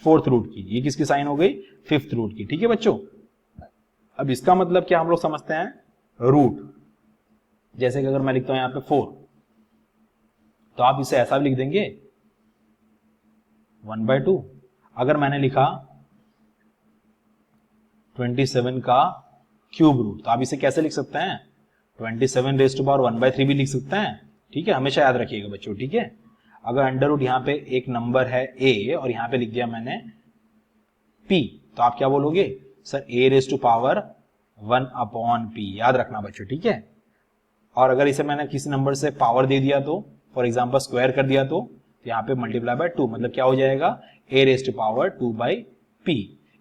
4th रूट की। ये किसकी साइन हो गई, 5th रूट की। ठीक है बच्चों, अब इसका मतलब क्या हम लोग समझते हैं, रूट। जैसे कि अगर मैं लिखता हूं यहां पे 4, तो आप इसे ऐसा भी लिख देंगे 1/2। अगर मैंने लिखा 27 का क्यूब रूट, तो आप इसे कैसे लिख सकते हैं, 27 रेज़ टू पावर 1/3 भी लिख सकते हैं। ठीक है, हमेशा याद रखिएगा बच्चों। ठीक है, अगर अंडर रूट यहां पे एक नंबर है a और यहां पे लिख दिया मैंने p, तो आप क्या बोलोगे, sir a raise to power 1/p। याद रखना बच्चों, ठीक है। और अगर इसे मैंने किसी नंबर से पावर दे दिया, तो फॉर एग्जांपल स्क्वायर कर दिया, तो यहाँ पे मल्टीप्लाई बाय 2, मतलब क्या हो जाएगा, a raise to power 2/p।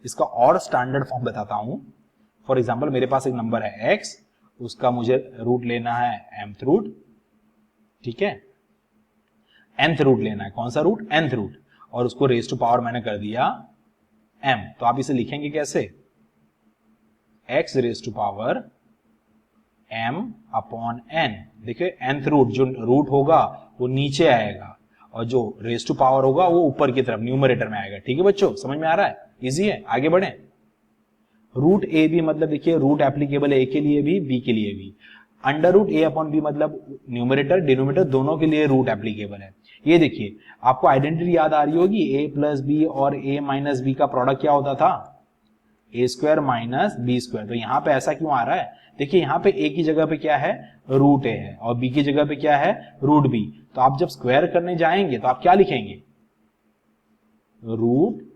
इसका और स्टैंडर्ड फॉर्म बताता हूं। फॉर एग्जांपल मेरे पास एक नंबर है x, उसका मुझे रूट लेना है mth रूट। ठीक है, nth रूट लेना है, कौन सा रूट, nth रूट, और उसको रेज़ टू पावर मैंने कर दिया m। तो आप इसे लिखेंगे कैसे, x rays to power m/n। देखिए nth रूट, जो रूट होगा वो नीचे आएगा और जो रेज़ टू पावर होगा वो ऊपर की तरफ न्यूमरेटर में आएगा। ठीक है बच्चों, समझ में आ रहा है, इजी है। आगे बढ़े, रूट ए बी मतलब देखिए रूट एप्लीकेबल है ए के लिए भी, बी के लिए भी। अंडर रूट a/b मतलब न्यूमरेटर डिनोमिनेटर दोनों के लिए रूट एप्लीकेबल है। ये देखिए, आपको आइडेंटिटी याद आ रही होगी, a+b और a-b का प्रोडक्ट क्या होता था, a² - b²। तो यहां पे ऐसा क्यों आ रहा है, देखिए यहां पे a की जगह पे क्या है, रूट a है, और b की जगह पे क्या है, रूट b। तो आप जब स्क्वायर करने जाएंगे तो आप क्या लिखेंगे, रूट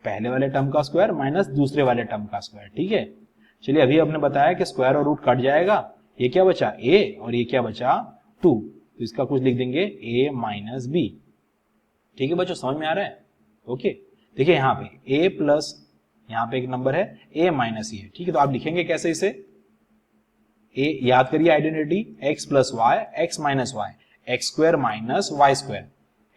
पहले वाले टर्म का स्क्वायर माइनस दूसरे वाले टर्म का स्क्वायर। ठीक है, चलिए अभी हमने बताया कि स्क्वायर और रूट कट जाएगा, ये क्या बचा, a, और ये क्या बचा, 2। तो इसका कुछ लिख देंगे a - b। ठीक है बच्चों, समझ में आ रहा है। ओके, देखिए यहाँ पे a प्लस, यहाँ पे एक नंबर है a माइनस e है। ठीक है, तो आप लिखेंगे कैसे इसे, a, याद करिए identity, x plus y, x minus y, x² minus y²,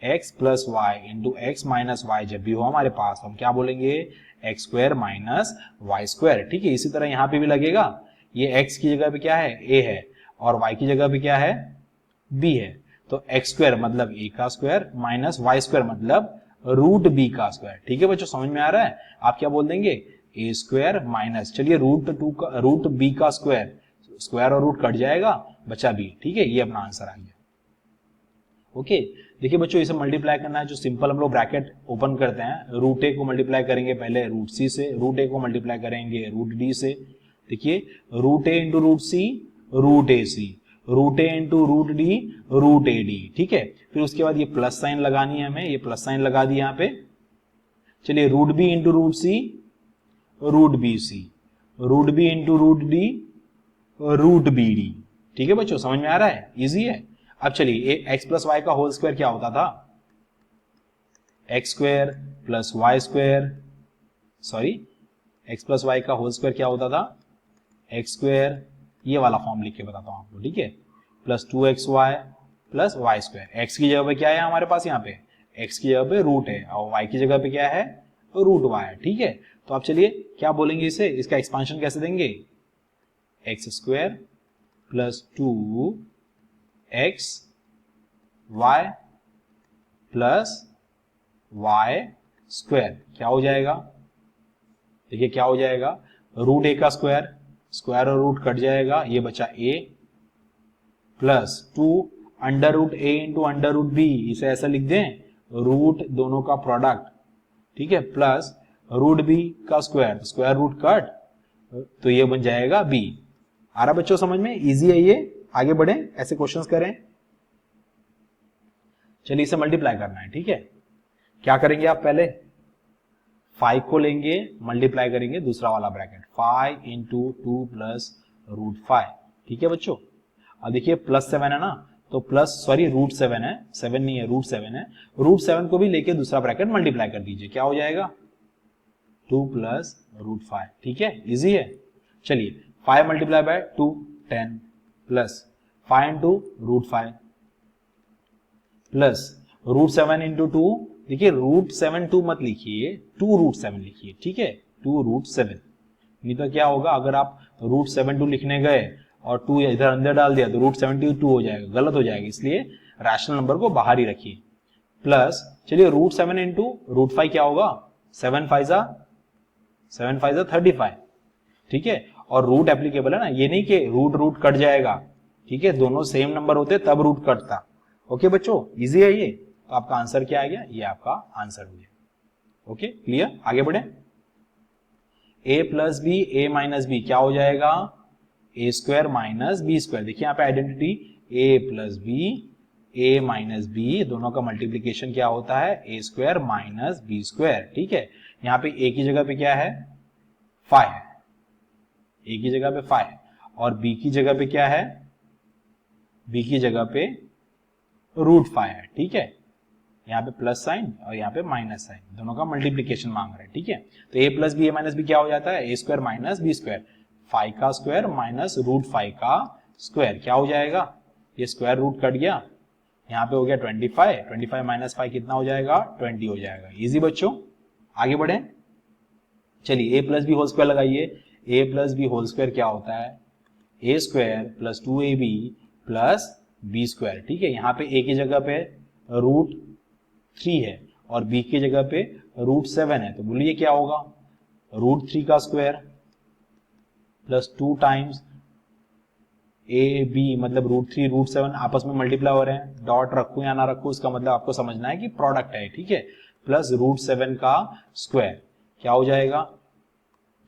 x plus y into x minus y जब भी हो हमारे पास, हम क्या बोलेंगे, x² माइनस y²। ठीक है, इसी तरह यहां पे भी लगेगा, ये x की जगह पे क्या है, a है, और y की जगह पे क्या है, b है। तो x² मतलब a का स्क्वायर माइनस y² मतलब रूट b का स्क्वायर। ठीक है बच्चों, समझ में आ रहा है। आप क्या बोल देंगे, a² माइनस, चलिए रूट b का स्क्वायर, स्क्वायर और रूट कट जाएगा, बचा b। ठीक है, ये अपना आंसर आ गया। ओके, देखिए बच्चों इसे मल्टीप्लाई करना है, जो सिंपल हम लोग ब्रैकेट ओपन करते हैं, रूट ए को मल्टीप्लाई करेंगे पहले रूट सी से, रूट ए को मल्टीप्लाई करेंगे रूट डी से। देखिए root a into root C root a c, root a into root D root a d, ठीक है। फिर उसके बाद ये प्लस साइन लगानी है हमें, ये प्लस साइन लगा दी यहाँ पे। चलिए रूट बी इंटू रूट सी root B C, root B into root D root B D, ठीक है बच्चों, समझ में आ रहा है, इजी है। अब चलिए एक्स प्लस वाई का होल स्क्वायर क्या होता था, x square plus y square, sorry x plus y का होल स्क्वायर क्या होता था, एक्स स्क्वायर, ये वाला फॉर्म लिख के बताता हूं आपको, ठीक है, plus 2xy plus y square. X की जगह पे क्या है हमारे पास, यहाँ पे एक्स की जगह पे रूट है और वाई की जगह पे क्या है, रूट वाई है, ठीक है। तो आप चलिए क्या बोलेंगे इसे, इसका एक्सपांशन कैसे देंगे, x square plus 2x y plus y square, क्या हो जाएगा, देखिए क्या हो जाएगा, रूट ए का स्क्वायर, स्क्वायर और रूट कट जाएगा, ये बचा a plus 2 under root a into under root b, इसे ऐसा लिख दें, रूट दोनों का प्रोडक्ट, ठीक है, प्लस रूट बी का स्क्वायर, स्क्वायर रूट कट, तो ये बन जाएगा b। आ रहा बच्चों समझ में, इजी है ये, आगे बढ़े, ऐसे क्वेश्चंस करें। चलिए इसे मल्टीप्लाई करना है, ठीक है। क्या करेंगे आप, पहले 5 को लेंगे, मल्टीप्लाई करेंगे दूसरा वाला ब्रैकेट, 5 इंटू 2 प्लस रूट 5, ठीक है बच्चों। अब देखिए प्लस 7 है ना, तो प्लस सॉरी रूट 7 है, 7 नहीं है, रूट 7 है, रूट 7 को भी लेके दूसरा ब्रैकेट मल्टीप्लाई कर दीजिए, क्या हो जाएगा, 2 प्लस रूट 5, ठीक है, इजी है। चलिए 5 multiply by 2 10 plus 5 into root 5 plus root 7 into 2, देखिए रूट 7 2 मत लिखिए, 2 रूट 7 लिखिए, ठीक है, 2 रूट 7, नहीं तो क्या होगा, अगर आप रूट 7 2 लिखने गए और 2 इधर अंदर डाल दिया तो रूट 72 हो जाएगा, गलत हो जाएगा, इसलिए रैशनल नंबर को बाहर ही रखिए। प्लस चलिए रूट 7 इंटू रूट 5 क्या होगा, 7 5 जा 35, ठीक है, और रूट एप्लीकेबल है ना, ये नहीं कि रूट रूट कट जाएगा, ठीक है, दोनों सेम नंबर होते तब रूट कटता। ओके बच्चों, इजी है ये, तो आपका आंसर क्या आ गया, ये आपका आंसर हो गया। ओके क्लियर, आगे बढ़े। a plus b a minus b क्या हो जाएगा, a square minus b square, देखिए यहाँ पे identity a plus b a minus b, दोनों का मल्टीप्लीकेशन क्या होता है, ए स्क्वायर माइनस बी स्क्वायर, ठीक है। यहाँ पे a की जगह पे क्या है, 5 है, a की जगह पे 5 है, और b की जगह पे क्या है, b की जगह पे रूट 5 है, ठीक है, यहाँ पे प्लस साइन और यहाँ पे माइनस साइन, दोनों का मल्टीप्लीकेशन मांग रहे हैं, ठीक है। तो a plus b a minus b क्या हो जाता है, ए स्क्वायर माइनस बी स्क्वायर, 5 का स्क्वायर माइनस रूट 5 का स्क्वायर, क्या हो जाएगा, ये स्क्वायर रूट कट गया, यहाँ पे हो गया 25 माइनस 5 कितना हो जाएगा, 20 हो जाएगा। इजी बच्चों, आगे बढ़े। चलिए a plus B whole square लगाइए, a plus B whole square क्या होता है, ए square plus 2ab plus B square, ठीक है। यहाँ पे a की जगह पे रूट 3 है और b की जगह पे रूट 7 है, तो बोलिए क्या होगा, रूट 3 का square plus 2 times a b, मतलब रूट 3 रूट 7 आपस में मल्टीप्लाई हो रहे हैं, डॉट रखूं या ना रखूं इसका मतलब आपको समझना है कि प्रोडक्ट है, ठीक है, प्लस रूट 7 का स्क्वायर क्या हो जाएगा,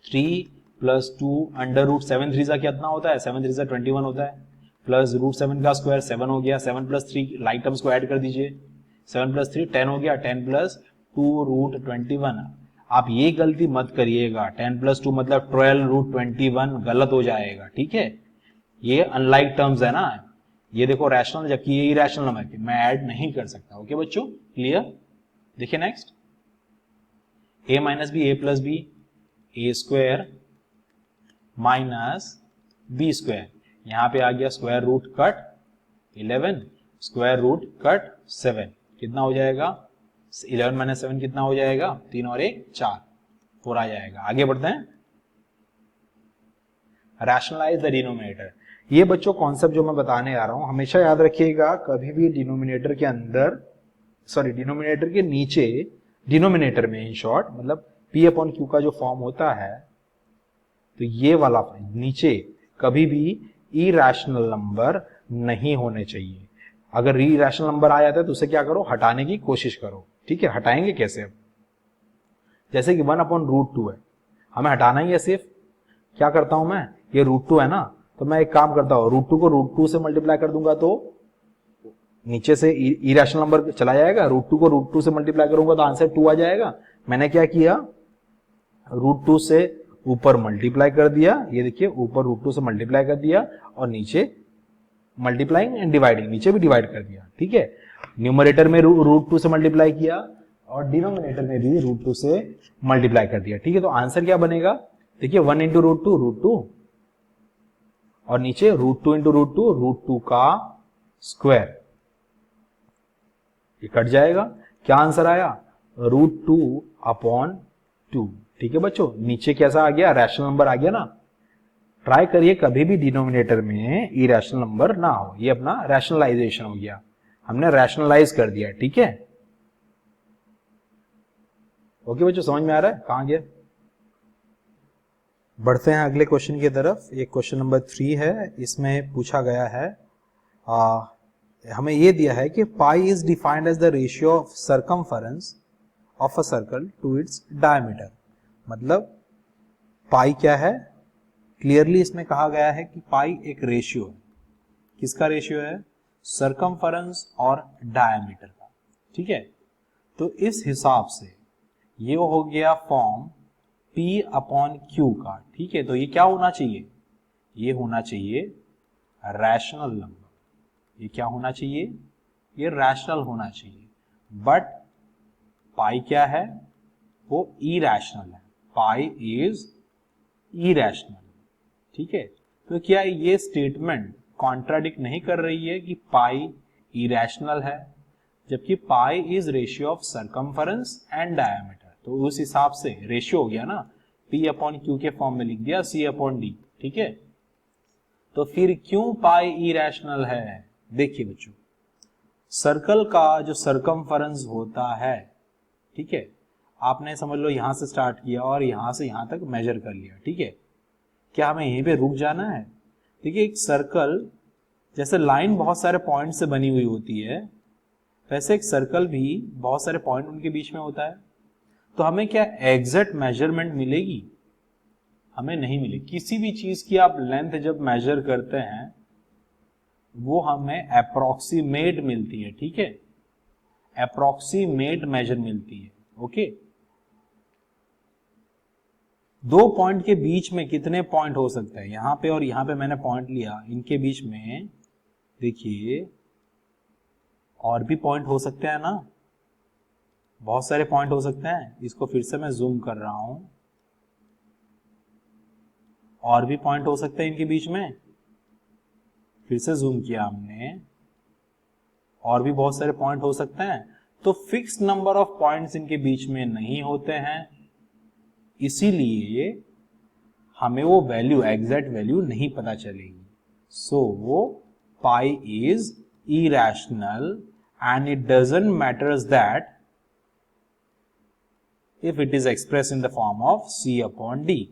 3 प्लस 2 अंडर रूट 7 3 जा कितना होता है, 7 3 जा 21 होता है, प्लस रूट 7 का स्क्वायर 7 हो गया, 7 प्लस 3 लाइक टर्म्स को ऐड कर दीजिए, 7 प्लस 3 10 हो गया, 10 प्लस 2 रूट 21। आप ये गलती मत करिएगा, 10 प्लस 2 मतलब 12 रूट 21, गलत हो जाएगा, ठीक है, ये अनलाइक टर्म्स है ना, ये देखो रैशनल, जबकि ये इरैशनल नंबर है, मैं ऐड नहीं कर सकता। ओके बच्चों क्लियर, देखिए next, a minus b a plus b, a square minus b square, यहां पे आ गया square root cut 11, square root cut 7, कितना हो जाएगा, 11 माइनस 7 कितना हो जाएगा, 3 और 1 4, 4 आ जाएगा। आगे बढ़ते हैं, रैशनलाइज द डिनोमिनेटर। ये बच्चों कॉन्सेप्ट जो मैं बताने आ रहा हूं हमेशा याद रखिएगा, कभी भी डिनोमिनेटर के अंदर, सॉरी डिनोमिनेटर के नीचे, डिनोमिनेटर में इन शॉर्ट मतलब p अपॉन q का जो फॉर्म होता है, तो ये वाला नीचे कभी भी इरैशनल नंबर नहीं होने चाहिए, अगर इरेशनल नंबर आ जाता है तो उसे क्या करो, हटाने की कोशिश करो। ठीक है, हटाएंगे कैसे? अब जैसे कि 1/√2 है, हमें हटाना ही है सिर्फ। क्या करता हूं मैं, ये √2 है ना, तो मैं एक काम करता हूं, √2 को √2 से मल्टीप्लाई कर दूंगा तो नीचे से इरेशनल नंबर चला जाएगा, √2 को √2 से मल्टीप्लाई करूंगा तो आंसर 2 आ जाएगा। मैंने क्या किया, √2 से ऊपर मल्टीप्लाई कर दिया, ये देखिए ऊपर √2 से मल्टीप्लाई कर दिया और नीचे मल्टीप्लाइंग एंड डिवाइडिंग, नीचे भी डिवाइड कर दिया। ठीक है, न्यूमरेटर में √2 से मल्टीप्लाई किया और डिनोमिनेटर में भी √2 से मल्टीप्लाई कर दिया। ठीक है, तो आंसर क्या बनेगा, देखिए 1 इंटू √2 और नीचे √2 इंटू √2 का स्क्वायर, ये कट जाएगा। क्या आंसर आया, √2/2। ठीक है बच्चों, नीचे कैसा आ गया, रैशनल नंबर आ गया ना। ट्राई करिए कभी भी डिनोमिनेटर में इरेशनल नंबर ना हो, ये अपना रैशनलाइजेशन हो गया, हमने रैशनलाइज कर दिया। ठीक है, ओके बच्चों, समझ में आ रहा है, कहां गया? बढ़ते हैं अगले क्वेश्चन की तरफ। ये क्वेश्चन नंबर 3 है, इसमें पूछा गया है, हमें ये दिया है कि pi is defined as the ratio of circumference of a circle to its diameter. मतलब पाई क्या है, क्लियरली इसमें कहा गया है कि पाई एक रेशियो है। किसका रेशियो है, सर्कमफरेंस और डायमीटर का। ठीक है, तो इस हिसाब से ये हो गया फॉर्म P/Q का। ठीक है, तो ये क्या होना चाहिए, ये होना चाहिए रैशनल नंबर। ये क्या होना चाहिए, ये रैशनल होना चाहिए। बट पाई क्या है, वो इरैशनल है, पाई इज इरैशनल। ठीक है, तो क्या ये स्टेटमेंट कॉन्ट्राडिक्ट नहीं कर रही है कि पाई इरैशनल है, जबकि pi is ratio of circumference and diameter. तो उस हिसाब से रेशियो हो गया ना, P/Q के फॉर्म में लिख दिया C/D। ठीक है, तो फिर क्यों पाई इरैशनल है? देखिए बच्चों, सर्कल का जो सर्कमफरेंस होता है, ठीक है, आपने समझ लो यहां से स्टार्ट किया और यहां से यहां तक मेजर कर लिया। ठीक है, क्या हमें यहीं पे रुक जाना है? देखिए, एक सर्कल जैसे लाइन बहुत सारे पॉइंट से बनी हुई होती है, वैसे एक सर्कल भी बहुत सारे पॉइंट उनके बीच में होता है। तो हमें क्या एग्जैक्ट मेजरमेंट मिलेगी? हमें नहीं मिलेगी। किसी भी चीज की आप लेंथ जब मेजर करते हैं वो हमें अप्रोक्सीमेट मिलती है। ठीक है, अप्रोक्सीमेट मेजर मिलती है। ओके, दो पॉइंट के बीच में कितने पॉइंट हो सकते हैं, यहां पे और यहां पे मैंने पॉइंट लिया, इनके बीच में देखिए और भी पॉइंट हो सकते हैं ना, बहुत सारे पॉइंट हो सकते हैं। इसको फिर से मैं जूम कर रहा हूं, और भी पॉइंट हो सकते हैं इनके बीच में, फिर से जूम किया हमने, और भी बहुत सारे पॉइंट हो सकते हैं। तो फिक्स नंबर ऑफ पॉइंट्स इनके बीच में नहीं होते हैं, इसीलिए हमें वो वैल्यू, एग्जैक्ट वैल्यू नहीं पता चलेगी। So pi is irrational and it doesn't matters that if it is express in the form of C/D,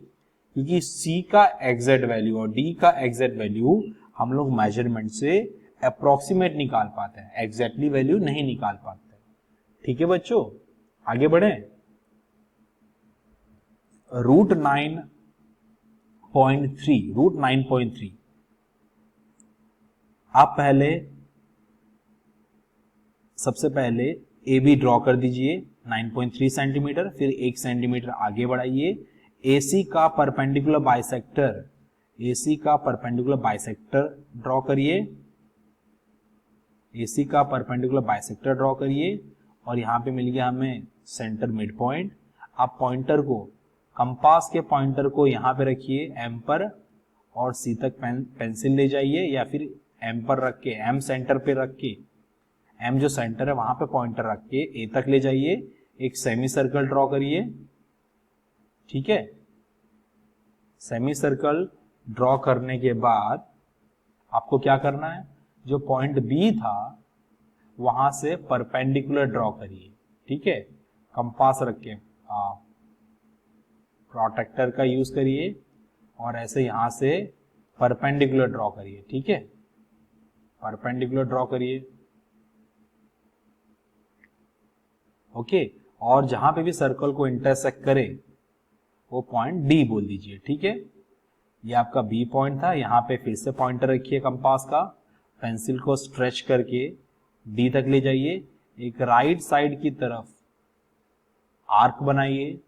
क्योंकि C का एग्जैक्ट वैल्यू और D का एग्जैक्ट वैल्यू हम लोग मेजरमेंट से अप्रोक्सीमेट निकाल पाते हैं, एग्जैक्टली वैल्यू नहीं निकाल पाते। ठीक है बच्चों, आगे बढ़े। √9.3 आप सबसे पहले ए बी ड्रॉ कर दीजिए 9.3 सेंटीमीटर, फिर 1 सेंटीमीटर आगे बढ़ाइए। AC का परपेंडिकुलर बाइसेक्टर ड्रॉ करिए, AC का परपेंडिकुलर बाइसेक्टर ड्रॉ करिए, और यहां पे मिल गया हमें सेंटर मिड पॉइंट। आप पॉइंटर को, कंपास के पॉइंटर को यहां पे रखिए M पर, और C तक पेंसिल ले जाइए, या फिर M पर रख के, M सेंटर पे रख के, M जो सेंटर है वहां पे पॉइंटर रख के A तक ले जाइए, एक सेमी सर्कल ड्रॉ करिए। ठीक है, सेमी सर्कल ड्रॉ करने के बाद आपको क्या करना है, जो पॉइंट B था वहां से परपेंडिकुलर ड्रॉ करिए। ठीक है, कंपास रख के प्रोटेक्टर का यूज करिए और ऐसे यहां से परपेंडिकुलर ड्रॉ करिए। ठीक है, परपेंडिकुलर ड्रॉ करिए। ओके, और जहां पे भी सर्कल को इंटरसेक्ट करे वो पॉइंट डी बोल दीजिए, ठीक है। ये आपका बी पॉइंट था, यहाँ पे फिर से पॉइंटर रखिए कंपास का, पेंसिल को स्ट्रेच करके डी तक ले जाइए, एक राइट साइड की तरफ आर्क बनाइए,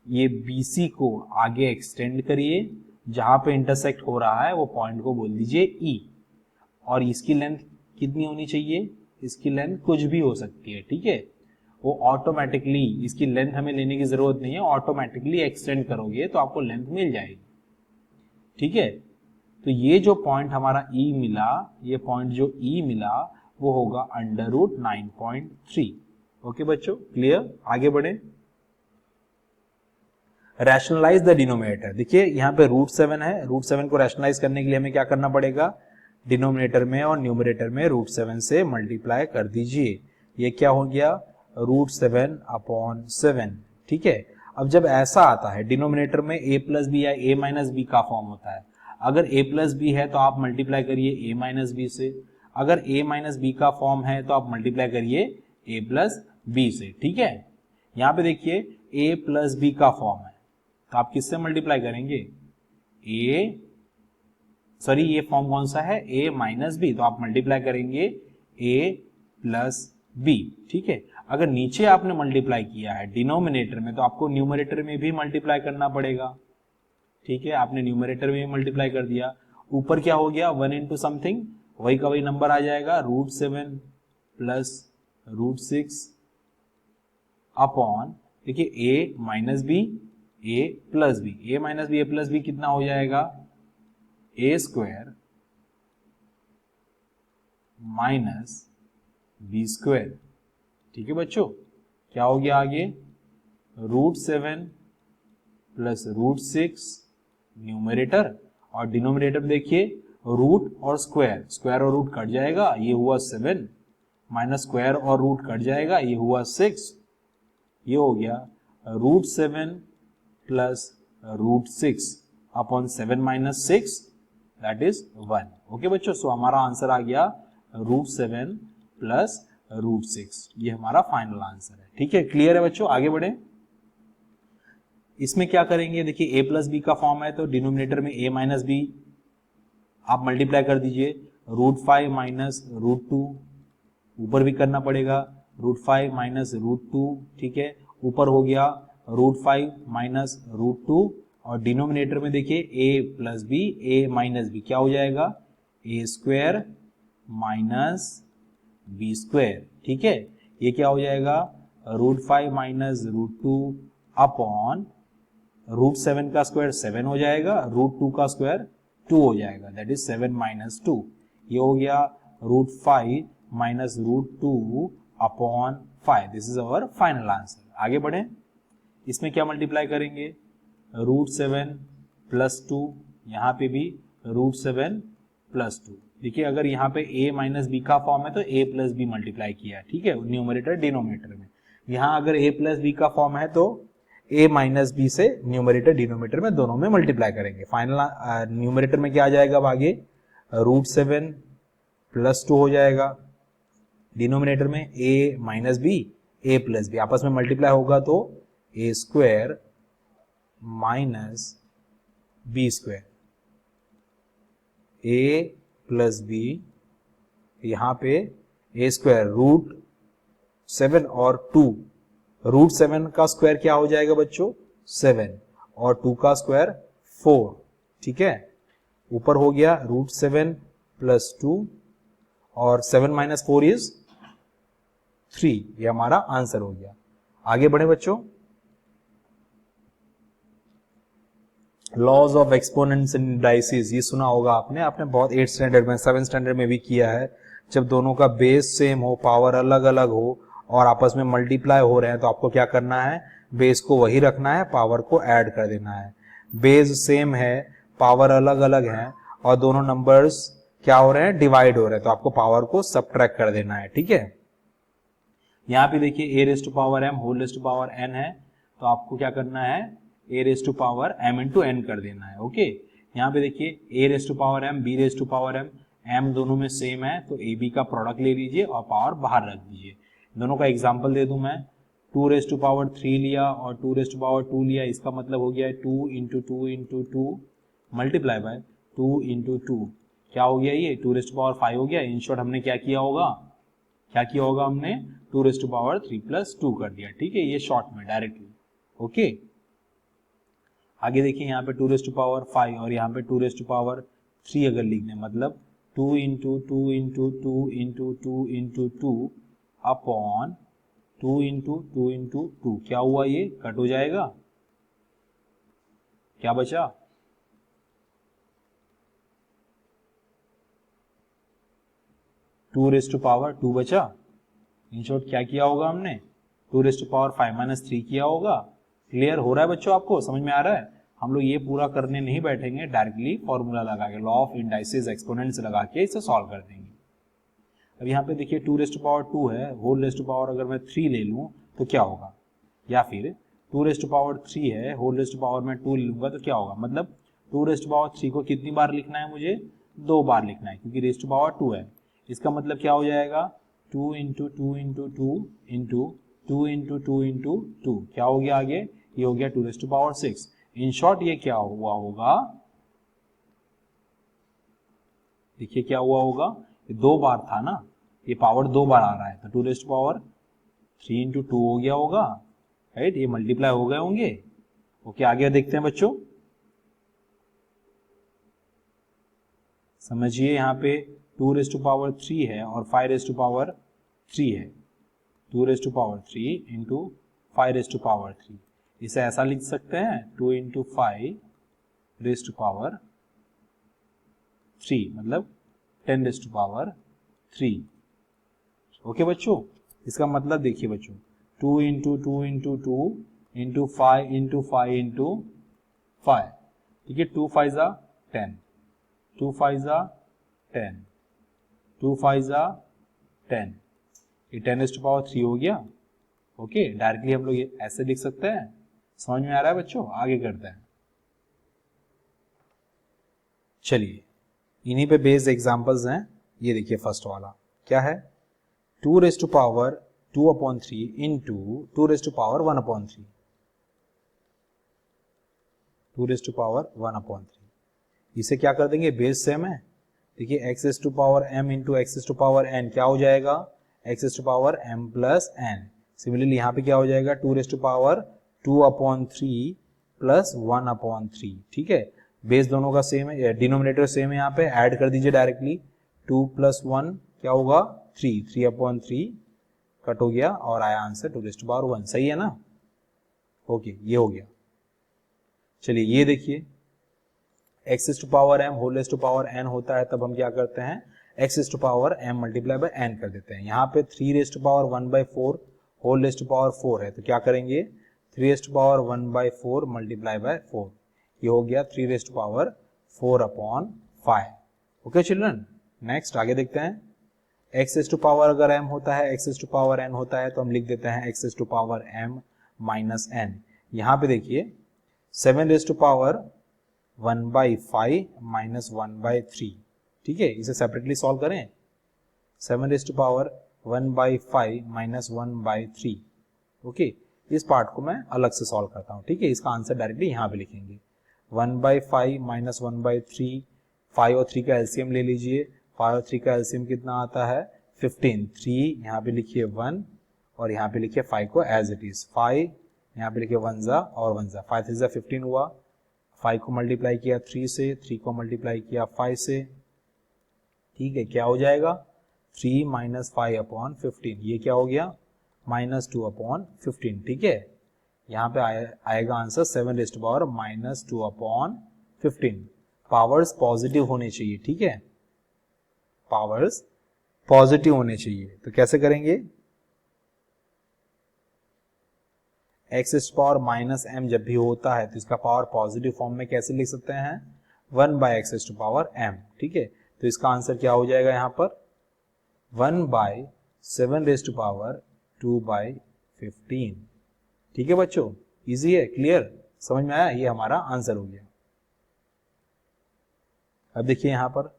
ये बीसी को आगे एक्सटेंड करिए, जहां पे इंटरसेक्ट हो रहा है वो पॉइंट को बोल दीजिए ई, और इसकी लेंथ कितनी होनी चाहिए, इसकी लेंथ कुछ भी हो सकती है, ठीक है। वो ऑटोमेटिकली, इसकी लेंथ हमें लेने की जरूरत नहीं है, ऑटोमेटिकली एक्सटेंड करोगे तो आपको लेंथ मिल जाएगी, ठीक है। तो ये जो पॉइंट हमारा ई मिला, ये पॉइंट जो ई मिला वो होगा अंडर रूट 9.3। ओके बच्चों, क्लियर, आगे बढ़े। रैशनलाइज द डिनोमिनेटर, देखिए यहाँ पे रूट 7 है, रूट 7 को रैशनलाइज करने के लिए हमें क्या करना पड़ेगा, डिनोमिनेटर में और न्यूमरेटर में रूट 7 से मल्टीप्लाई कर दीजिए। ये क्या हो गया, रूट 7 अपॉन 7, ठीक है। अब जब ऐसा आता है डिनोमिनेटर में a प्लस बी या a माइनस बी का फॉर्म होता है, अगर a प्लस बी है तो आप मल्टीप्लाई करिए a माइनस बी से, अगर a माइनस बी का फॉर्म है तो आप मल्टीप्लाई करिए a प्लस बी से, ठीक है। यहाँ पे देखिए a प्लस बी का फॉर्म है तो आप किससे मल्टीप्लाई करेंगे, ये फॉर्म कौन सा है, a माइनस बी, तो आप मल्टीप्लाई करेंगे a प्लस बी, ठीक है। अगर नीचे आपने मल्टीप्लाई किया है डिनोमिनेटर में तो आपको न्यूमरेटर में भी मल्टीप्लाई करना पड़ेगा, ठीक है। आपने न्यूमरेटर में भी मल्टीप्लाई कर दिया, ऊपर क्या हो गया 1 इंटू समथिंग, वही का वही नंबर आ जाएगा, रूट 7 प्लस रूट 6 अपॉन, देखिए a minus b a plus b, a minus b a plus b कितना हो जाएगा, a square minus b square, ठीक है बच्चों। क्या हो गया आगे, रूट 7 प्लस रूट 6 न्यूमरेटर, और डिनोमिनेटर देखिए रूट और स्क्वायर, स्क्वायर और रूट कट जाएगा, ये हुआ 7 माइनस स्क्वायर और रूट कट जाएगा, ये हुआ 6, ये हो गया root 7 plus root 6 upon 7 minus 6 that is 1। Okay बच्चों, सो हमारा आंसर आ गया रूट 7 प्लस रूट 6, ये हमारा फाइनल आंसर है, ठीक है। क्लियर है बच्चों, आगे बढ़े। इसमें क्या करेंगे, देखिए a प्लस बी का फॉर्म है तो डिनोमिनेटर में a माइनस बी आप मल्टीप्लाई कर दीजिए, रूट 5 माइनस रूट 2, ऊपर भी करना पड़ेगा, रूट 5 माइनस रूट 2, ठीक है। ऊपर हो गया रूट 5 माइनस रूट 2, और डिनोमिनेटर में देखिए a plus b a minus b क्या हो जाएगा, a square minus b square, ठीक है। ये क्या हो जाएगा, root 5 minus root 2 upon root 7 का स्क्वायर 7 हो जाएगा, रूट 2 का स्क्वायर 2 हो जाएगा, दैट इज 7 माइनस 2। ये हो गया root 5 minus root 2 upon 5, this is our final answer. आगे बढ़े, इसमें क्या मल्टीप्लाई करेंगे, रूट 7 प्लस 2, यहाँ पे भी रूट 7 प्लस 2, देखिए अगर यहाँ पे a माइनस बी का फॉर्म है तो a प्लस बी मल्टीप्लाई किया, ठीक है, न्यूमरेटर डिनोमिनेटर में। यहाँ अगर a प्लस बी का फॉर्म है तो a माइनस बी से न्यूमरेटर डिनोमिनेटर में दोनों में मल्टीप्लाई करेंगे। फाइनल न्यूमरेटर में क्या आ जाएगा, अब आगे रूट 7 प्लस 2 हो जाएगा, डिनोमिनेटर में a minus b a plus b आपस में मल्टीप्लाई होगा तो a square minus b square, a plus b, यहां पे a स्क्वायर रूट 7 और 2, रूट 7 का स्क्वायर क्या हो जाएगा बच्चों 7 और 2 का स्क्वायर 4, ठीक है। ऊपर हो गया रूट 7 प्लस 2 और 7 माइनस 4 इज 3, ये हमारा आंसर हो गया। आगे बढ़े बच्चों, laws of exponents and indices, ये सुना होगा आपने बहुत 8th स्टैंडर्ड में 7th स्टैंडर्ड में भी किया है। जब दोनों का बेस सेम हो, पावर अलग अलग हो और आपस में मल्टीप्लाई हो रहे हैं तो आपको क्या करना है, बेस को वही रखना है, पावर को ऐड कर देना है। बेस सेम है, पावर अलग अलग है और दोनों नंबर्स क्या हो रहे हैं, डिवाइड हो रहे हैं, तो आपको पावर को सबट्रैक्ट कर देना है, ठीक है। यहाँ पे देखिए a raise to power m whole raise to power n है, तो आपको क्या करना है, a raise to power m into n कर देना है, ओके। यहाँ पे देखिए a raise to power m b raise to power m दोनों में सेम है तो ab का प्रोडक्ट ले लीजिए और पावर बाहर रख दीजिए। दोनों का एग्जाम्पल दे दूं मैं, 2 रेज टू पावर 3 लिया और 2 रेज टू पावर 2 लिया, इसका मतलब हो गया 2 into 2 into 2 multiply by 2 into 2, क्या हो गया ये 2 रेज टू पावर 5 हो गया। इन शॉर्ट हमने क्या किया होगा हमने 2 रेज टू पावर 3 प्लस 2 कर दिया, ठीक है, ये शॉर्ट में डायरेक्टली। ओके, आगे देखिए यहाँ पे 2 रेज टू पावर 5 और यहाँ पे 2 रेज टू पावर 3 अगर लिखने, मतलब 2 into 2 into 2 into 2 into 2 upon 2 into 2 into 2, क्या हुआ, ये कट हो जाएगा, क्या बचा, टू रेज टू पावर 2 बचा। इन शॉर्ट क्या किया होगा हमने 2 रेज टू पावर 5 माइनस 3 किया होगा। क्लियर हो रहा है बच्चों, आपको समझ में आ रहा है। हम लोग ये पूरा करने नहीं बैठेंगे, डायरेक्टली फॉर्मूला लगा के, लॉ ऑफ इंडाइसेस एक्सपोनेंट्स लगा के इसे सॉल्व कर देंगे। अब यहाँ पे देखिए 2 रेज टू पावर 2 है, होल रेज टू पावर अगर मैं 3 ले लूँ तो क्या होगा, या फिर 2 रेज टू पावर 3 है, होल रेज टू पावर में 2 ले लूंगा तो क्या होगा, मतलब 2 रेज टू पावर 3 को कितनी बार लिखना है, मुझे 2 बार लिखना है, क्योंकि रेज टू पावर 2 है। इसका मतलब क्या हो जाएगा 2 into 2 into 2 into 2 into 2 into 2, क्या हो गया आगे, ये हो गया 2 raise to power 6। In short ये क्या हुआ होगा, देखिए क्या हुआ होगा, ये 2 बार था ना, ये पावर 2 बार आ रहा है, तो 2 रेज टू पावर 3 इंटू 2 हो गया होगा, राइट, ये मल्टीप्लाई हो गए होंगे। ओके, आगे देखते हैं बच्चों, समझिए यहाँ पे 2 रेज टू पावर 3 है और 5 रेज टू पावर 3 है, 2 raise to power 3 into 5 raise to power 3, इसे ऐसा लिख सकते हैं 2 इंटू 5 रेज टू पावर 3, मतलब 10 रेज टू पावर 3। ओके बच्चों, इसका मतलब देखिए बच्चों 2 into 2 into 2 into 5 into 5 into 5, ठीक है, 2 5 जा 10, 2 5 जा 10, 2 5 जा 10, ये 10 रेज टू पावर 3 हो गया। ओके, डायरेक्टली हम लोग ये ऐसे लिख सकते हैं, समझ में आ रहा है बच्चों, आगे करते हैं। चलिए इन्हीं पे बेस्ड एग्जांपल्स हैं, ये देखिए फर्स्ट वाला क्या है, 2 raise to power 2 upon 3 into 2 raise to power 1 upon 3, 2 raise to power 1 upon 3, इसे क्या कर देंगे, बेस सेम है, देखिए x raise to power m into x raise to power n, क्या हो जाएगा x raise to power m plus n। Similarly यहाँ पे क्या हो जाएगा 2 raise to power 2 upon 3 plus 1 upon 3, ठीक है, बेस दोनों का सेम है, डिनोमिनेटर सेम है, यहाँ पे ऐड कर दीजिए डायरेक्टली, 2 प्लस 1 क्या होगा 3, 3 अपॉन 3 कट हो गया और आया आंसर 2 रेज टू पावर 1, सही है ना। ओके, ये हो गया। चलिए ये देखिए x raise to power m whole raise to power n होता है, तब हम क्या करते हैं x raise to power m multiply by n कर देते हैं। यहाँ पे 3 raise to power 1 by 4 whole raise to power 4 है, तो क्या करेंगे 3 raise to power 1 by 4 multiply by 4, ये हो गया 3 raise to power 4 upon 5। Okay children, next आगे देखते हैं, x रेज टू पावर अगर m होता है, x raise to power n होता है, तो हम लिख देते हैं x raise to power m minus n। यहाँ पे देखिए 7 raise to power 1 by 5 minus 1 by 3, ठीक है, इसे सेपरेटली सॉल्व करें, 7 raise to power 1 by 5 minus 1 by 3। Okay, इस पार्ट को मैं अलग से सॉल्व करता हूँ, ठीक है, इसका आंसर डायरेक्टली यहाँ पे लिखेंगे, 1 बाई 5 माइनस 1 बाई 3, 5 और 3 का एलसीएम ले लीजिए, 5 और 3 का एलसीएम कितना आता है 15, 3 यहाँ पे लिखिए 1 और यहाँ पे लिखिए 5 को एज इट इज, 5 यहाँ पे लिखिए 1 जा और 1 जा, 5 3 जा 15 हुआ, 5 को मल्टीप्लाई किया 3 से, 3 को मल्टीप्लाई किया 5 से, ठीक है, क्या हो जाएगा 3 माइनस 5 अपॉन 15, ये क्या हो गया माइनस 2 अपॉन 15, ठीक है, यहाँ पे आएगा answer 7 raise to power minus 2 upon 15। Powers positive होने चाहिए, ठीक है, पावर्स पॉजिटिव होने चाहिए, तो कैसे करेंगे, x raise to power minus m जब भी होता है तो इसका पावर पॉजिटिव फॉर्म में कैसे लिख सकते हैं 1 by x raise to power m, ठीक है, तो इसका आंसर क्या हो जाएगा यहाँ पर 1 by 7 raise to power 2 by 15, ठीक है बच्चों, इजी है, क्लियर, समझ में आया, ये हमारा आंसर हो गया। अब देखिए यहाँ पर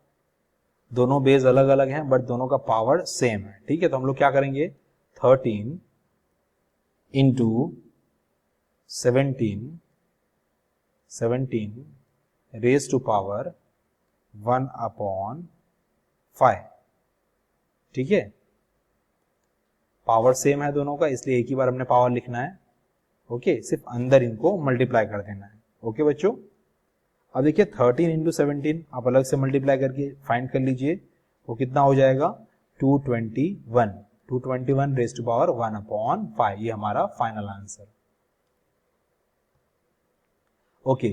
दोनों बेस अलग अलग हैं बट दोनों का पावर सेम है, ठीक है, तो हम लोग क्या करेंगे 13 इंटू 17 रेज टू पावर 1/5। ठीक है, पावर सेम है दोनों का, इसलिए एक ही बार हमने पावर लिखना है। ओके, सिर्फ अंदर इनको मल्टीप्लाई कर देना है। ओके बच्चों, अब देखिए 13 इंटू 17 आप अलग से मल्टीप्लाई करके फाइंड कर लीजिए, वो कितना हो जाएगा 221 रेज टू पावर 1/5। ये हमारा फाइनल आंसर। ओके,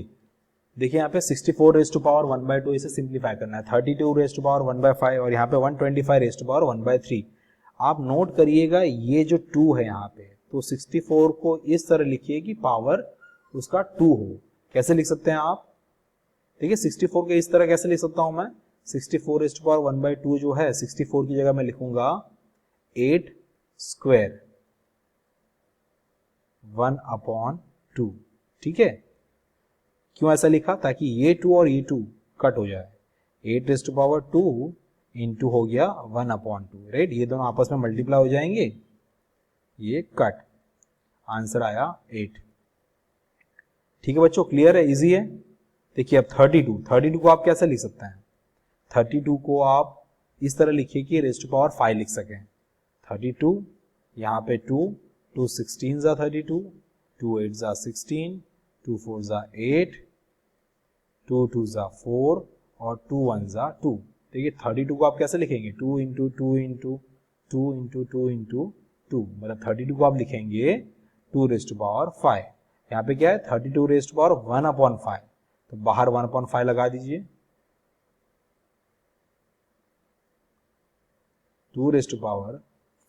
देखिए यहाँ पे 64 रेज टू पावर 1/2 इसे सिंप्लीफाई करना है, 32 रेज टू पावर 1/5 और यहाँ पे 125 रेज टू पावर 1/3। आप नोट करिएगा ये जो 2 है यहाँ पे, तो 64 को इस तरह लिखिए कि पावर उसका 2 हो। कैसे लिख सकते हैं आप? देखिए 64 के इस तरह कैसे लिख सकता हूं मैं, 64 रेज टू पावर 1/2 जो है, 64 की जगह मैं लिखूंगा 8 स्क्वायर 1/2। ठीक है, क्यों ऐसा लिखा? ताकि ये 2 और ये 2 कट हो जाए। 8 रेज टू पावर 2 इंटू हो गया 1/2, राइट? ये दोनों आपस में मल्टीप्लाई हो जाएंगे, ये कट, आंसर आया 8। ठीक है बच्चों, क्लियर है, इजी है। देखिए अब 32 को आप कैसे लिख सकते हैं? 32 को आप इस तरह लिखिए कि रेज टू पावर 5 लिख सकें। 32 यहाँ पे 2 16 जा 32, 2 8 जा 16, 2 4 जा 8, 2 2 जा 4 और 2 1 जा 2। देखिए 32 को आप कैसे लिखेंगे? 2 इंटू 2 इंटू 2 इंटू 2 इंटू 2, मतलब 32 को आप लिखेंगे 2 रेज टू पावर 5। यहाँ पे क्या है? 32 रेज टू पावर 1/5, तो बाहर 1/5 लगा दीजिए। 2 रेज टू पावर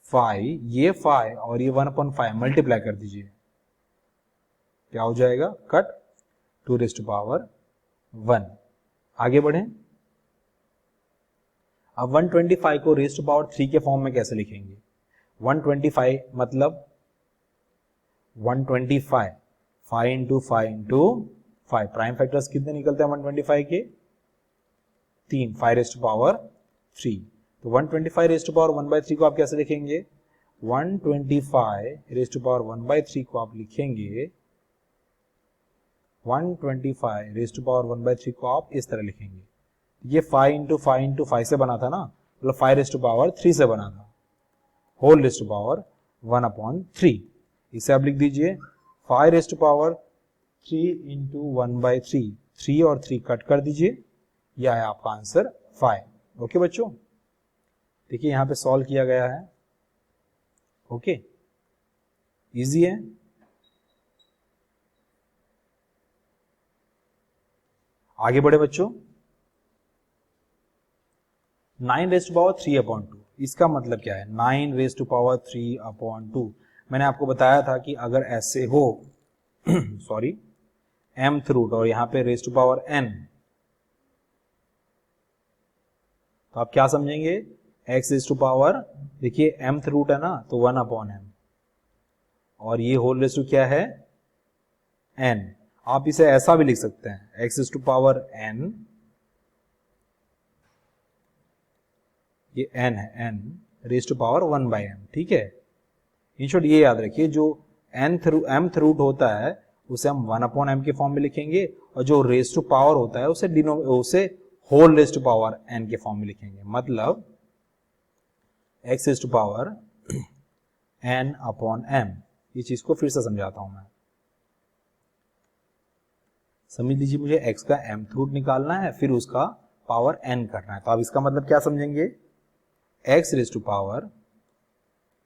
5, ये 5 और ये 1/5 मल्टीप्लाई कर दीजिए, क्या हो जाएगा? Cut, 2 raise to power 1। आगे बढ़ें, अब 125 को रेज टू पावर 3 के फॉर्म में कैसे लिखेंगे? 125 मतलब 125, 5 इंटू 5 इंटू 5, प्राइम फैक्टर्स कितने निकलते हैं 125 के? 3, 5 रेज टू पावर 3। तो 125 रेज टू पावर 1/3 को आप कैसे लिखेंगे? 125 रेज टू पावर 1/3 को आप लिखेंगे, 125 रेज टू पावर 1/3 को आप इस तरह लिखेंगे। ये 5 इंटू 5 इंटू 5 से बना था ना, मतलब 5 रेज टू पावर 3 से बना था, होल रेज टू पावर 1/3। इसे आप लिख दीजिए 5 रेज टू पावर 3 इंटू 1/3, 3 और 3 कट कर दीजिए, यह है आपका आंसर 5। ओके बच्चों, देखिए यहां पे सॉल्व किया गया है। ओके, इजी है। आगे बढ़े बच्चों, 9 रेज टू पावर 3/2, इसका मतलब क्या है? 9 रेज टू पावर 3/2, मैंने आपको बताया था कि अगर ऐसे हो सॉरी mth रूट और यहां पे रेज टू पावर n, तो आप क्या समझेंगे? x रेज टू पावर, देखिए mth रूट है ना, तो 1/m, और ये होल रेज टू क्या है? n। आप इसे ऐसा भी लिख सकते हैं, x raise to power n, ये n है, n raise to power 1/m। ठीक है, इन शॉर्ट ये याद रखिए, जो mth रूट होता है उसे हम 1/m के फॉर्म में लिखेंगे, और जो रेज टू पावर होता है उसे whole raise to power n के फॉर्म में लिखेंगे। मतलब x raise to power n/m। ये चीज को फिर से समझाता हूं मैं, समझ लीजिए, मुझे x का mth रूट निकालना है, फिर उसका पावर n करना है। तो आप इसका मतलब क्या समझेंगे? x raise to power